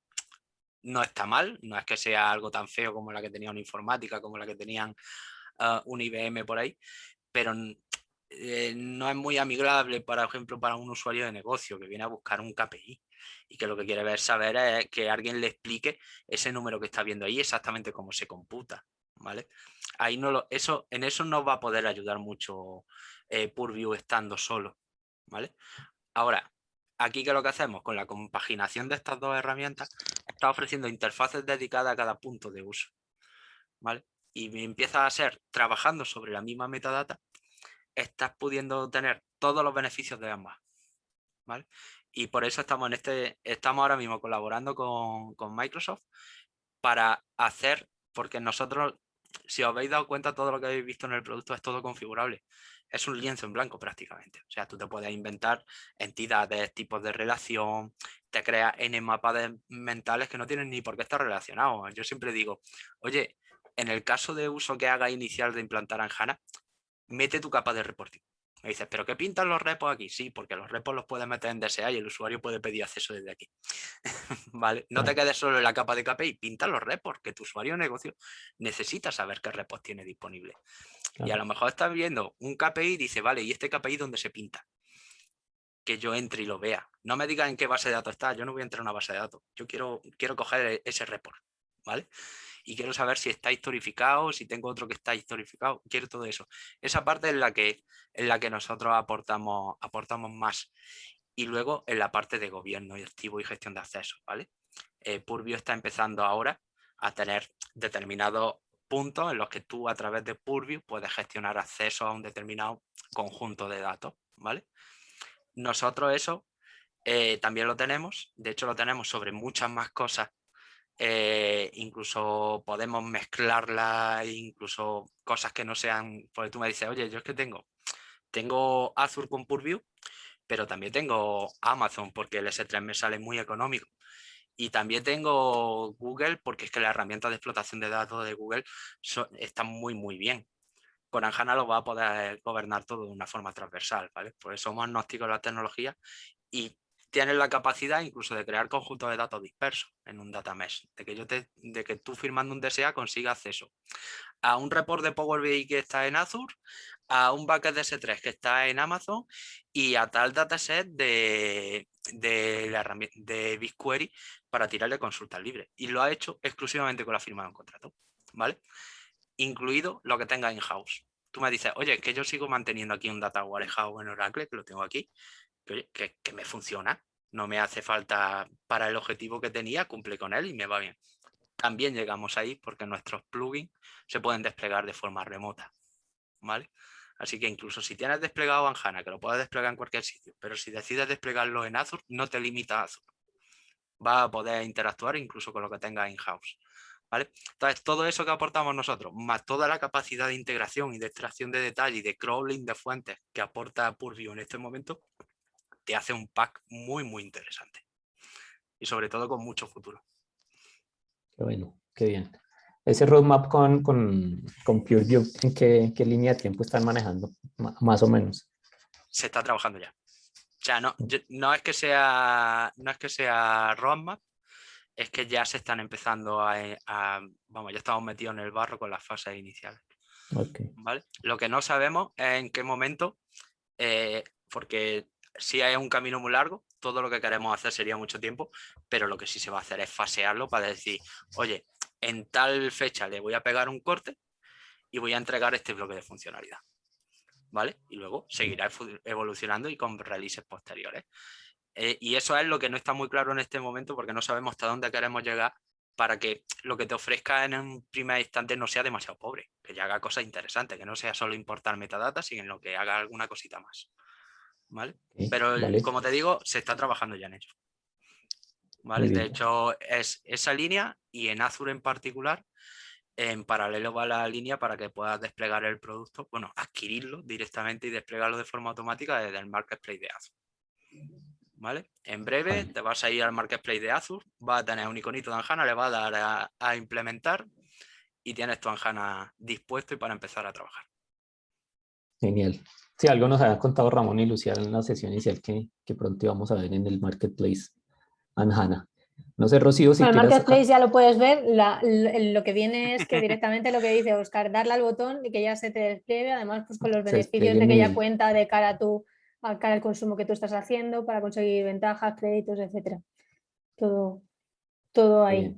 C: no está mal, no es que sea algo tan feo como la que tenía una informática, como la que tenían un IBM por ahí, pero no es muy amigable, por ejemplo, para un usuario de negocio que viene a buscar un KPI y que lo que quiere saber es que alguien le explique ese número que está viendo ahí exactamente cómo se computa, ¿vale? Ahí en eso nos va a poder ayudar mucho Purview estando solo, ¿vale? Ahora, aquí ¿qué es lo que hacemos? Con la compaginación de estas dos herramientas, está ofreciendo interfaces dedicadas a cada punto de uso, ¿vale? Y empieza a ser, trabajando sobre la misma metadata, estás pudiendo tener todos los beneficios de ambas, ¿vale? Y por eso estamos ahora mismo colaborando con Microsoft para hacer, porque nosotros, si os habéis dado cuenta, todo lo que habéis visto en el producto es todo configurable. Es un lienzo en blanco prácticamente. O sea, tú te puedes inventar entidades, tipos de relación, te creas N mapas mentales que no tienen ni por qué estar relacionados. Yo siempre digo, oye, en el caso de uso que haga inicial de implantar Anjana, mete tu capa de reporting. Me dices, ¿pero qué pintan los repos aquí? Sí, porque los repos los puedes meter en DSA y el usuario puede pedir acceso desde aquí. ¿Vale? No te quedes solo en la capa de KPI, pinta los repos, que tu usuario de negocio necesita saber qué repos tiene disponible.
D: Claro.
C: Y a lo mejor estás viendo un KPI y dice, vale, ¿y este KPI dónde se pinta? Que yo entre y lo vea. No me digan en qué base de datos está, yo no voy a entrar en una base de datos. Yo quiero coger ese report, ¿vale? Y quiero saber si está historificado, si tengo otro que está historificado, quiero todo eso. Esa parte es la que nosotros aportamos más. Y luego en la parte de gobierno y activo y gestión de accesos, ¿vale? Purview está empezando ahora a tener determinados puntos en los que tú a través de Purview puedes gestionar acceso a un determinado conjunto de datos, ¿vale? Nosotros eso también lo tenemos, de hecho lo tenemos sobre muchas más cosas incluso podemos mezclarla, incluso cosas que no sean, porque tú me dices, oye, yo es que tengo Azure con Purview, pero también tengo Amazon porque el S3 me sale muy económico. Y también tengo Google porque es que las herramientas de explotación de datos de Google están muy bien. Con Anjana lo va a poder gobernar todo de una forma transversal, ¿vale? Pues somos agnósticos de la tecnología y tienes la capacidad incluso de crear conjuntos de datos dispersos en un data mesh, de que tú firmando un DSA consigas acceso a un report de Power BI que está en Azure, a un bucket de S3 que está en Amazon y a tal dataset de BigQuery para tirarle consultas libres. Y lo ha hecho exclusivamente con la firma de un contrato, ¿vale? Incluido lo que tenga in-house. Tú me dices, oye, es que yo sigo manteniendo aquí un data warehouse en Oracle, que lo tengo aquí, que me funciona, no me hace falta para el objetivo que tenía, cumple con él y me va bien. También llegamos ahí porque nuestros plugins se pueden desplegar de forma remota, ¿vale? Así que incluso si tienes desplegado en HANA, que lo puedes desplegar en cualquier sitio, pero si decides desplegarlo en Azure, no te limita a Azure. Va a poder interactuar incluso con lo que tengas in-house, ¿vale? Entonces, todo eso que aportamos nosotros, más toda la capacidad de integración y de extracción de detalle y de crawling de fuentes que aporta Purview en este momento, te hace un pack muy interesante. Y sobre todo con mucho futuro.
D: Qué bueno, qué bien. Ese roadmap con Pureview, ¿en qué línea de tiempo están manejando? Más o menos.
C: Se está trabajando ya. O sea, no es que sea roadmap, es que ya se están empezando vamos, ya estamos metidos en el barro con las fases iniciales.
D: Okay.
C: ¿Vale? Lo que no sabemos es en qué momento, porque si hay un camino muy largo, todo lo que queremos hacer sería mucho tiempo, pero lo que sí se va a hacer es fasearlo para decir, oye, en tal fecha le voy a pegar un corte y voy a entregar este bloque de funcionalidad. ¿Vale? Y luego seguirá evolucionando y con releases posteriores. Y eso es lo que no está muy claro en este momento porque no sabemos hasta dónde queremos llegar para que lo que te ofrezca en un primer instante no sea demasiado pobre, que ya haga cosas interesantes, que no sea solo importar metadata, sino que haga alguna cosita más. ¿Vale?
D: Okay,
C: Pero
D: vale.
C: como te digo, se está trabajando ya en ello. ¿Vale? De hecho, es esa línea y en Azure en particular, en paralelo va la línea para que puedas desplegar el producto, bueno, adquirirlo directamente y desplegarlo de forma automática desde el Marketplace de Azure. ¿Vale? En breve te vas a ir al Marketplace de Azure, vas a tener un iconito de Anjana, le vas a dar a implementar y tienes tu Anjana dispuesto y para empezar a trabajar.
D: Genial. Sí, algo nos había contado Ramón y Lucía en la sesión inicial que pronto íbamos a ver en el Marketplace Anjana. No sé, Rocío, si
B: Bueno, el
D: quieres...
B: Marketplace ya lo puedes ver, lo que viene es que directamente lo que dice Oscar, darle al botón y que ya se te despliegue, además pues con los
D: se
B: beneficios
D: despliegue
B: de que ya
D: mi...
B: cuenta de cara a cara al consumo que tú estás haciendo para conseguir ventajas, créditos, etcétera. Todo ahí.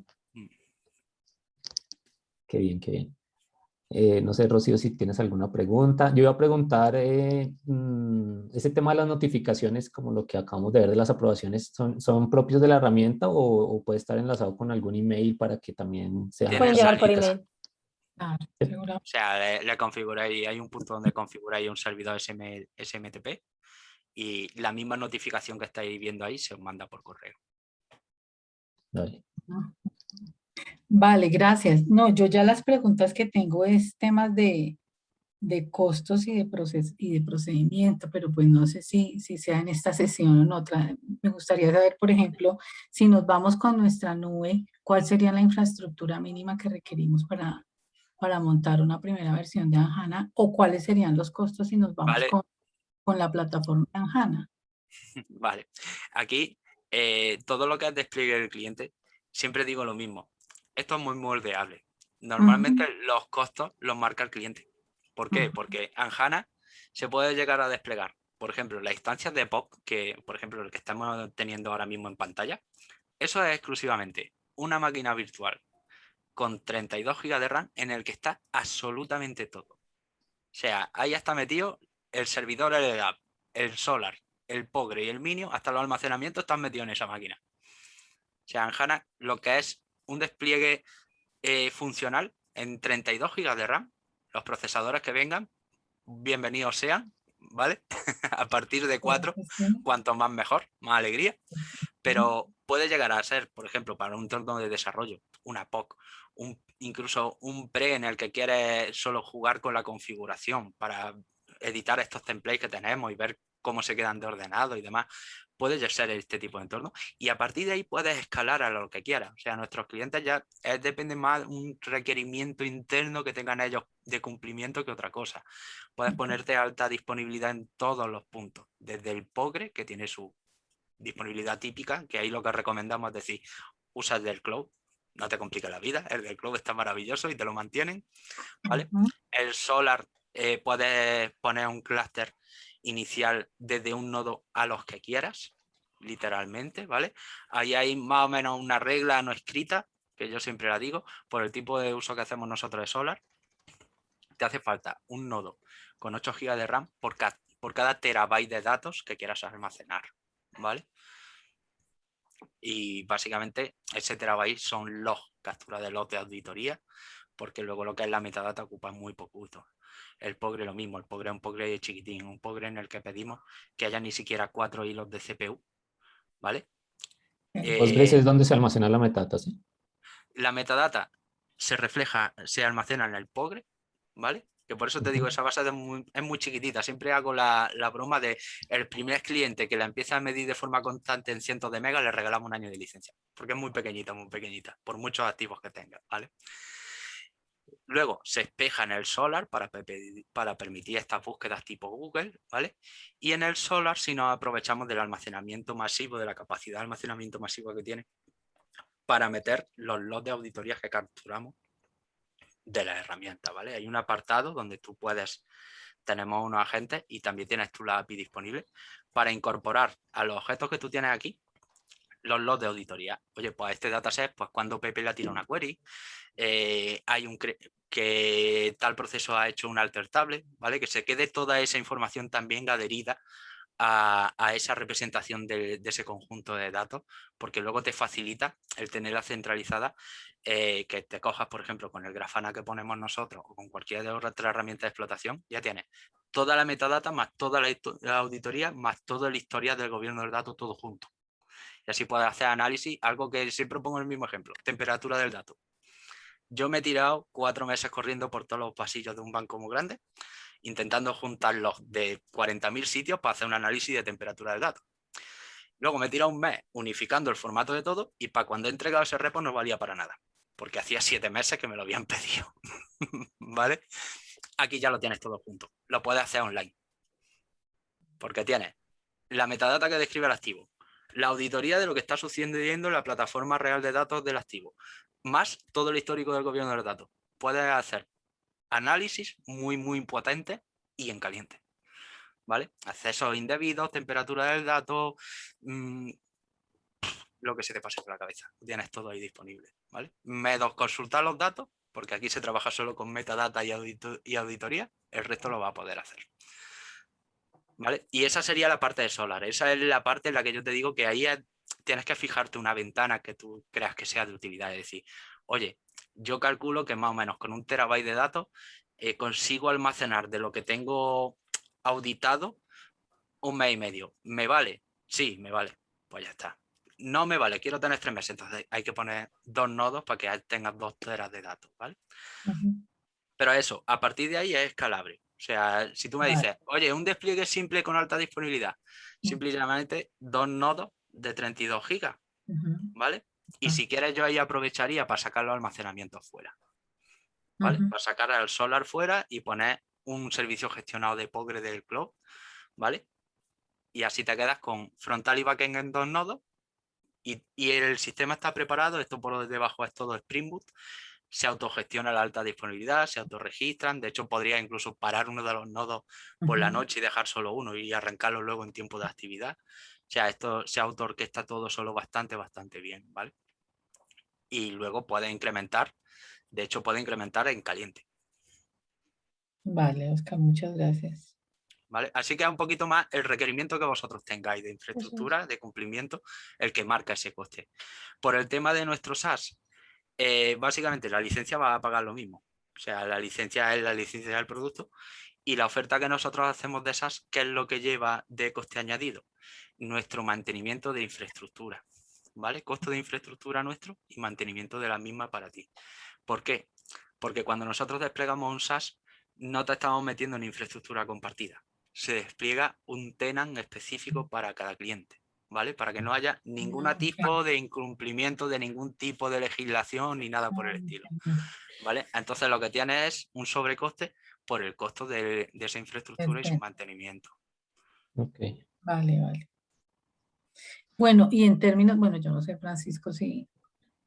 D: Qué bien, qué bien. No sé, Rocío, si tienes alguna pregunta. Yo iba a preguntar, ese tema de las notificaciones, como lo que acabamos de ver de las aprobaciones, ¿son propios de la herramienta o puede estar enlazado con algún email para que también sean
B: Pueden llegar por
D: automáticas?
B: email.
C: O sea, le configuráis, hay un punto donde configuráis un servidor SMTP y la misma notificación que estáis viendo ahí se os manda por correo.
D: Vale.
E: Vale, gracias. No, yo ya las preguntas que tengo es temas de costos y de procedimiento, pero pues no sé si sea en esta sesión o en otra. Me gustaría saber, por ejemplo, si nos vamos con nuestra nube, ¿cuál sería la infraestructura mínima que requerimos para montar una primera versión de Anjana? ¿O cuáles serían los costos si nos vamos
C: Vale.
E: con la plataforma de Anjana?
C: Vale, aquí todo lo que es despliegue del cliente, siempre digo lo mismo. Esto es muy moldeable. Normalmente los costos los marca el cliente. ¿Por qué? Porque Anjana se puede llegar a desplegar. Por ejemplo, las instancias de POC, que por ejemplo el que estamos teniendo ahora mismo en pantalla, eso es exclusivamente una máquina virtual con 32 GB de RAM en el que está absolutamente todo. O sea, ahí está metido el servidor LDAP, el Solar, el Pogre y el Minio, hasta los almacenamientos están metidos en esa máquina. O sea, en HANA lo que es un despliegue funcional en 32 GB de RAM, los procesadores que vengan, bienvenidos sean, ¿vale? A partir de 4, cuanto más mejor, más alegría. Pero puede llegar a ser, por ejemplo, para un entorno de desarrollo, una POC, incluso un pre en el que quieres solo jugar con la configuración para editar estos templates que tenemos y ver cómo se quedan de ordenado y demás. Puede ser este tipo de entorno y a partir de ahí puedes escalar a lo que quieras. O sea, nuestros clientes ya depende más de un requerimiento interno que tengan ellos de cumplimiento que otra cosa. Puedes ponerte alta disponibilidad en todos los puntos, desde el Postgre, que tiene su disponibilidad típica, que ahí lo que recomendamos es decir, usa el del cloud, no te complica la vida, el del cloud está maravilloso y te lo mantienen, ¿vale? El Solar, puedes poner un clúster inicial desde un nodo a los que quieras, literalmente, ¿vale? Ahí hay más o menos una regla no escrita, que yo siempre la digo, por el tipo de uso que hacemos nosotros de Solar, te hace falta un nodo con 8 GB de RAM por cada terabyte de datos que quieras almacenar, ¿vale? Y básicamente ese terabyte son los capturas de logs de auditoría, porque luego lo que es la metadata ocupa muy poco uso. El Postgre lo mismo, el Postgre es un Postgre chiquitín, un Postgre en el que pedimos que haya ni siquiera 4 hilos de CPU, ¿vale?
D: Postgres es donde se almacena la metadata, ¿sí?
C: La metadata se almacena en el Postgre, ¿vale? Que por eso te digo, esa base es muy chiquitita. Siempre hago la broma de el primer cliente que la empieza a medir de forma constante en cientos de megas, le regalamos un año de licencia, porque es muy pequeñita, por muchos activos que tenga, ¿vale? Luego se espeja en el Solar para permitir estas búsquedas tipo Google, ¿vale? Y en el Solar si nos aprovechamos del almacenamiento masivo, de la capacidad de almacenamiento masivo que tiene, para meter los logs de auditorías que capturamos de la herramienta, ¿vale? Hay un apartado donde tú tenemos unos agentes y también tienes tú la API disponible para incorporar a los objetos que tú tienes aquí los logs de auditoría. Oye, pues este dataset, pues cuando Pepe le tira una query, hay que tal proceso ha hecho un alter table, ¿vale? Que se quede toda esa información también adherida a esa representación de ese conjunto de datos, porque luego te facilita el tenerla centralizada, que te cojas, por ejemplo, con el Grafana que ponemos nosotros o con cualquier de otras herramientas de explotación, ya tienes toda la metadata más toda la auditoría más todo el historial del gobierno del dato todo junto. Y así puedes hacer análisis, algo que siempre pongo el mismo ejemplo, temperatura del dato. Yo me he tirado 4 meses corriendo por todos los pasillos de un banco muy grande, intentando juntarlos de 40.000 sitios para hacer un análisis de temperatura del dato. Luego me he tirado un mes unificando el formato de todo y para cuando he entregado ese repo no valía para nada, porque hacía 7 meses que me lo habían pedido. ¿Vale? Aquí ya lo tienes todo junto. Lo puedes hacer online. Porque tienes la metadata que describe el activo, la auditoría de lo que está sucediendo en la plataforma real de datos del activo, más todo el histórico del gobierno de los datos. Puedes hacer análisis muy potentes y en caliente, ¿vale? Accesos indebidos, temperatura del dato, lo que se te pase por la cabeza. Tienes todo ahí disponible, ¿vale? Consultar los datos, porque aquí se trabaja solo con metadata y auditoría, el resto lo va a poder hacer. ¿Vale? Y esa sería la parte de Solar. Esa es la parte en la que yo te digo que ahí tienes que fijarte una ventana que tú creas que sea de utilidad. Es decir, oye, yo calculo que más o menos con 1 terabyte de datos consigo almacenar de lo que tengo auditado 1 mes y medio. ¿Me vale? Sí, me vale. Pues ya está. No me vale, quiero tener 3 meses. Entonces hay que poner 2 nodos para que tengas 2 teras de datos, ¿vale? Pero eso, a partir de ahí es escalable. O sea, si tú me dices, oye, un despliegue simple con alta disponibilidad, simplemente 2 nodos de 32 gigas, ¿vale? Y si quieres yo ahí aprovecharía para sacar los almacenamientos fuera, ¿vale? Para sacar al Solar fuera y poner un servicio gestionado de Postgre del cloud, ¿vale? Y así te quedas con frontal y backend en 2 nodos y el sistema está preparado, esto por debajo es todo Spring Boot, se autogestiona la alta disponibilidad, se autorregistran, de hecho podría incluso parar uno de los nodos por la noche y dejar solo uno y arrancarlo luego en tiempo de actividad. O sea, esto se autoorquesta todo solo bastante bien, ¿vale? Y luego puede incrementar, de hecho puede incrementar en caliente.
E: Vale, Oscar, muchas gracias.
C: ¿Vale? Así que es un poquito más el requerimiento que vosotros tengáis de infraestructura, de cumplimiento, el que marca ese coste. Por el tema de nuestro SaaS, básicamente la licencia va a pagar lo mismo. O sea, la licencia es la licencia del producto y la oferta que nosotros hacemos de SaaS, ¿qué es lo que lleva de coste añadido? Nuestro mantenimiento de infraestructura, ¿vale? Costo de infraestructura nuestro y mantenimiento de la misma para ti. ¿Por qué? Porque cuando nosotros desplegamos un SaaS, no te estamos metiendo en infraestructura compartida. Se despliega un tenant específico para cada cliente, ¿vale? Para que no haya ningún tipo de incumplimiento de ningún tipo de legislación ni nada por el estilo, ¿vale? Entonces lo que tienes es un sobrecoste por el costo de esa infraestructura y su mantenimiento.
D: Ok.
E: Vale. Bueno, y en términos, bueno, yo no sé, Francisco, si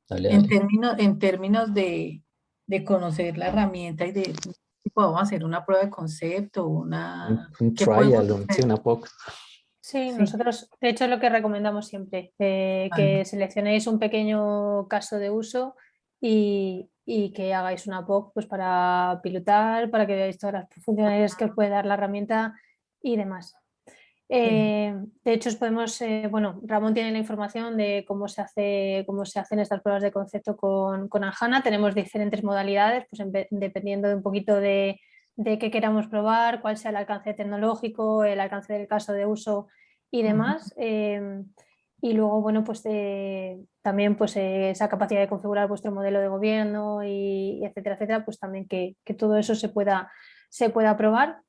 D: Dale.
E: en términos de conocer la herramienta y de si podemos hacer una prueba de concepto,
D: Un
E: ¿qué podemos
D: trial, sí,
E: hacer?
D: una POC.
B: Sí,
E: Sí.
B: nosotros, de hecho, es lo que recomendamos siempre, que seleccionéis un pequeño caso de uso y que hagáis una POC pues, para pilotar, para que veáis todas las funcionalidades que os puede dar la herramienta y demás. De hecho, os podemos, bueno, Ramón tiene la información de cómo se hacen estas pruebas de concepto con Anjana. Tenemos diferentes modalidades, pues dependiendo de un poquito de qué queramos probar, cuál sea el alcance tecnológico, el alcance del caso de uso y demás. Y luego, bueno, pues también pues, esa capacidad de configurar vuestro modelo de gobierno y etcétera, etcétera, pues también que todo eso se pueda probar.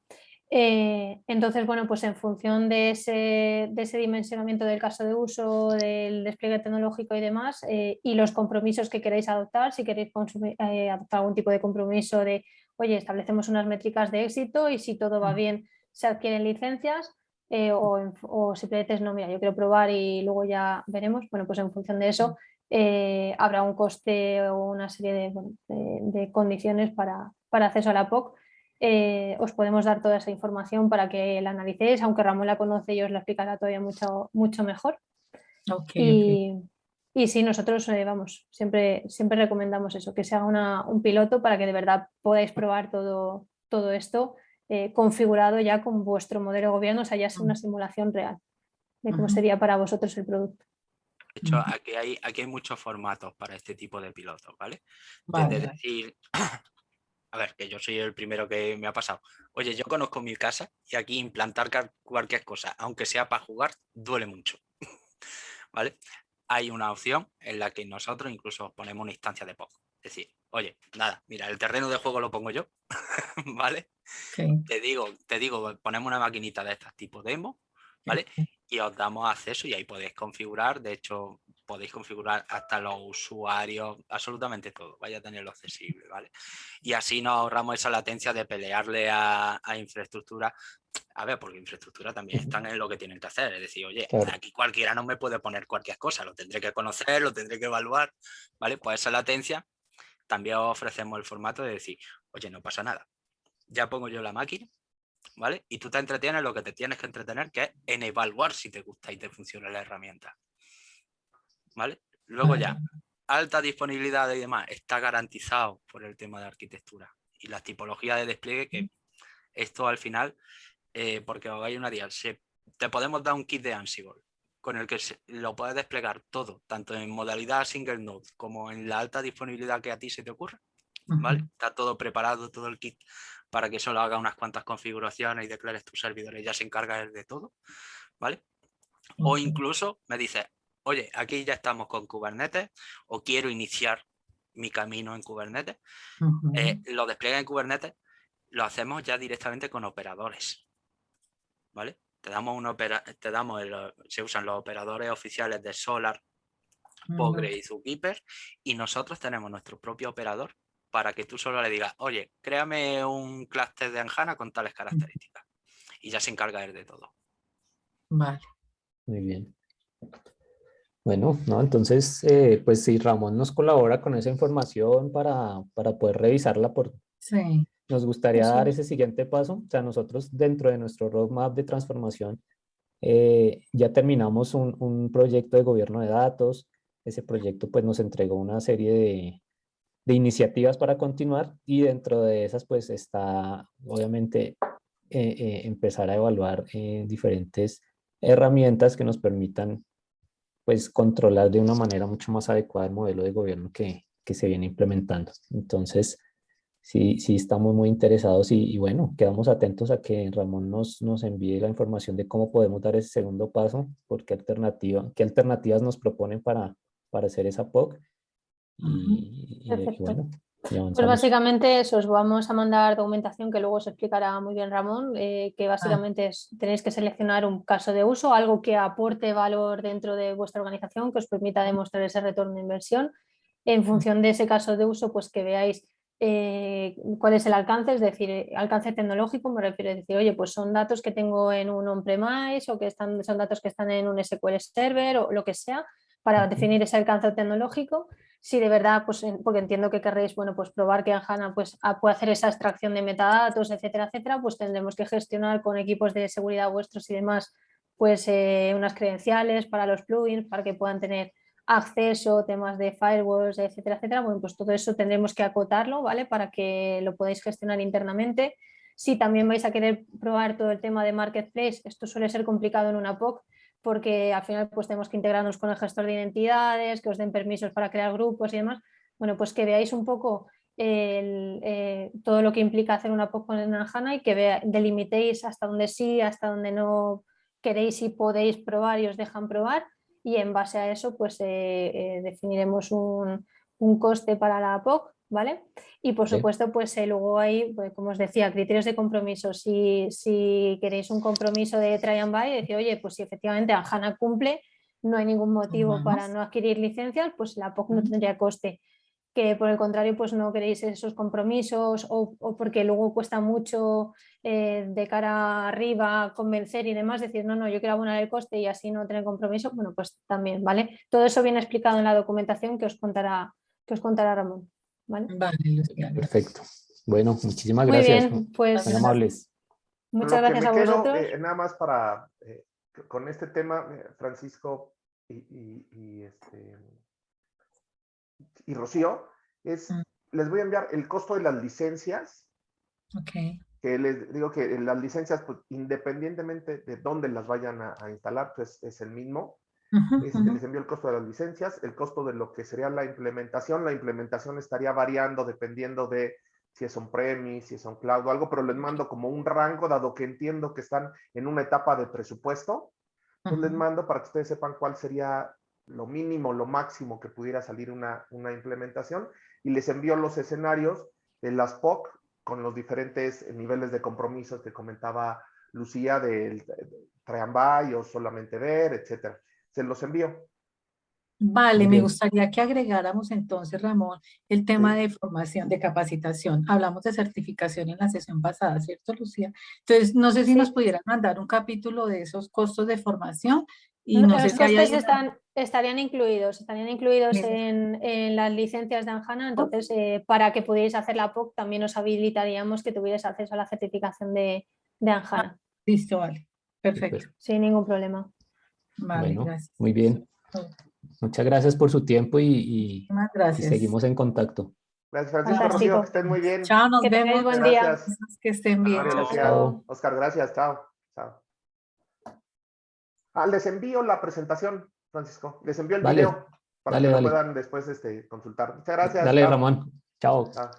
B: Entonces, bueno, pues en función de ese dimensionamiento del caso de uso, del despliegue tecnológico y demás, y los compromisos que queréis adoptar, si queréis adoptar algún tipo de compromiso de, oye, establecemos unas métricas de éxito y si todo va bien se adquieren licencias, o simplemente es, no, mira, yo quiero probar y luego ya veremos, bueno, pues en función de eso habrá un coste o una serie de condiciones para acceso a la POC. Os podemos dar toda esa información para que la analicéis, aunque Ramón la conoce y os la explicará todavía mucho mejor. Y sí, nosotros vamos, siempre recomendamos eso, que se haga un piloto para que de verdad podáis probar todo esto configurado ya con vuestro modelo de gobierno, o sea, ya es una simulación real de cómo sería para vosotros el producto.
C: De hecho, aquí hay muchos formatos para este tipo de pilotos, ¿vale?
E: Vale.
C: Desde decir, a ver, que yo soy el primero que me ha pasado. Oye, yo conozco mi casa y aquí implantar cualquier cosa, aunque sea para jugar, duele mucho, ¿vale? Hay una opción en la que nosotros incluso ponemos una instancia de POC. Es decir, oye, nada, mira, el terreno de juego lo pongo yo, ¿vale?
E: Okay.
C: Te digo, ponemos una maquinita de estas tipo demo, ¿vale? Y os damos acceso y ahí podéis configurar, de hecho, podéis configurar hasta los usuarios, absolutamente todo, vaya a tenerlo accesible, ¿vale? Y así nos ahorramos esa latencia de pelearle a infraestructura. A ver, porque infraestructura también están en lo que tienen que hacer, es decir, oye,
D: Claro.
C: aquí cualquiera no me puede poner cualquier cosa, lo tendré que conocer, lo tendré que evaluar, ¿vale? Pues esa latencia también ofrecemos el formato de decir, oye, no pasa nada, ya pongo yo la máquina, ¿vale? Y tú te entretienes lo que te tienes que entretener, que es en evaluar si te gusta y te funciona la herramienta, ¿vale? Luego ya, alta disponibilidad y demás, está garantizado por el tema de arquitectura y las tipologías de despliegue, que esto al final, porque os hagáis una idea, te podemos dar un kit de Ansible con el que lo puedes desplegar todo, tanto en modalidad single node como en la alta disponibilidad que a ti se te ocurra, ¿vale? Está todo preparado, todo el kit para que solo haga unas cuantas configuraciones y declares tus servidores, ya se encarga él de todo, ¿vale? O incluso me dices, oye, aquí ya estamos con Kubernetes o quiero iniciar mi camino en Kubernetes. Lo despliega en Kubernetes, lo hacemos ya directamente con operadores, ¿vale? Se usan los operadores oficiales de Solar, Postgre y Zookeeper, y nosotros tenemos nuestro propio operador para que tú solo le digas, oye, créame un clúster de Anjana con tales características. Y ya se encarga él de todo.
E: Vale.
D: Muy bien. Bueno, no, entonces, pues si Ramón nos colabora con esa información para poder revisarla,
E: Sí.
D: nos gustaría
B: Eso
D: dar
B: es.
D: ese siguiente paso. O sea, nosotros dentro de nuestro roadmap de transformación ya terminamos un proyecto de gobierno de datos. Ese proyecto pues nos entregó una serie de iniciativas para continuar y dentro de esas pues está obviamente empezar a evaluar diferentes herramientas que nos permitan pues controlar de una manera mucho más adecuada el modelo de gobierno que se viene implementando. Entonces, sí estamos muy interesados y bueno, quedamos atentos a que Ramón nos envíe la información de cómo podemos dar ese segundo paso, qué alternativas nos proponen para hacer esa POC y
B: Perfecto.
D: bueno, y
B: Pues
D: avanzamos.
B: básicamente eso, os vamos a mandar documentación que luego os explicará muy bien Ramón, que básicamente tenéis que seleccionar un caso de uso, algo que aporte valor dentro de vuestra organización, que os permita demostrar ese retorno de inversión. En función de ese caso de uso, pues que veáis cuál es el alcance, es decir, alcance tecnológico, me refiero a decir, oye, pues son datos que tengo en un on-premise o que son datos que están en un SQL Server o lo que sea, para definir ese alcance tecnológico. Si de verdad, pues porque entiendo que querréis, bueno, pues probar que HANA pues, puede hacer esa extracción de metadatos, etcétera, etcétera, pues tendremos que gestionar con equipos de seguridad vuestros y demás, pues unas credenciales para los plugins, para que puedan tener acceso, temas de firewalls, etcétera, etcétera. Bueno, pues todo eso tendremos que acotarlo, ¿vale? Para que lo podáis gestionar internamente. Si también vais a querer probar todo el tema de Marketplace, esto suele ser complicado en una POC, porque al final pues tenemos que integrarnos con el gestor de identidades, que os den permisos para crear grupos y demás. Bueno, pues que veáis un poco todo lo que implica hacer una POC con HANA y que delimitéis hasta dónde sí, hasta dónde no queréis y podéis probar y os dejan probar, y en base a eso pues definiremos un coste para la POC, ¿vale? Y por supuesto, pues luego hay, pues, como os decía, criterios de compromiso. Si queréis un compromiso de try and buy, decir, oye, pues si efectivamente HANA cumple, no hay ningún motivo para no adquirir licencias, pues la POC no tendría coste. Que por el contrario, pues no queréis esos compromisos o porque luego cuesta mucho de cara arriba convencer y demás, decir, no, yo quiero abonar el coste y así no tener compromiso, bueno, pues también, ¿vale? Todo eso viene explicado en la documentación que os contará Ramón. ¿Vale?
E: Vale, Lucía.
D: Perfecto. Bueno, muchísimas
B: Muy
D: gracias.
B: bien, pues
D: Muy amables.
B: muchas
A: Lo que
B: gracias
A: me
B: a
A: quedo,
B: vosotros.
A: nada más para, con este tema, Francisco y Rocío, les voy a enviar el costo de las licencias.
E: Ok.
A: Que les digo que las licencias, pues, independientemente de dónde las vayan a instalar, pues es el mismo. Les envío el costo de las licencias, el costo de lo que sería la implementación. La implementación estaría variando dependiendo de si es on-premise, si es on-cloud o algo, pero les mando como un rango, dado que entiendo que están en una etapa de presupuesto. Entonces les mando para que ustedes sepan cuál sería lo mínimo, lo máximo que pudiera salir una implementación, y les envío los escenarios de las POC con los diferentes niveles de compromisos que comentaba Lucía, del try and buy o solamente ver, etcétera. Se los envío.
E: Vale,
D: Muy
E: me
D: bien.
E: gustaría que agregáramos entonces, Ramón, el tema de formación, de capacitación. Hablamos de certificación en la sesión pasada, ¿cierto, Lucía? Entonces, no sé si nos pudieran mandar un capítulo de esos costos de formación y no sé
B: Los
E: si hay
B: costes
E: ahí
B: estarían incluidos en las licencias de HANA, entonces para que pudierais hacer la POC también os habilitaríamos que tuvierais acceso a la certificación de HANA.
E: Listo, vale. Perfecto.
B: Sin ningún problema.
E: Vale,
D: Bueno,
E: gracias.
D: muy bien. Muchas gracias por su tiempo y
E: Gracias.
D: seguimos en contacto.
A: Gracias, Francisco.
B: Fantástico.
A: Rocío, que estén muy bien.
E: Chao, nos
B: Que tengáis
E: vemos.
B: buen día.
A: Gracias.
E: Que estén bien.
A: María
E: Chao,
A: Lucía.
E: chao.
A: Oscar, gracias. Chao. Chao. Les envío la presentación, Francisco. Les envío el
D: Dale,
A: video para
D: dale,
A: que lo
D: dale.
A: puedan después consultar. Muchas gracias.
D: Dale,
A: Chao.
D: Ramón. Chao.
A: Chao.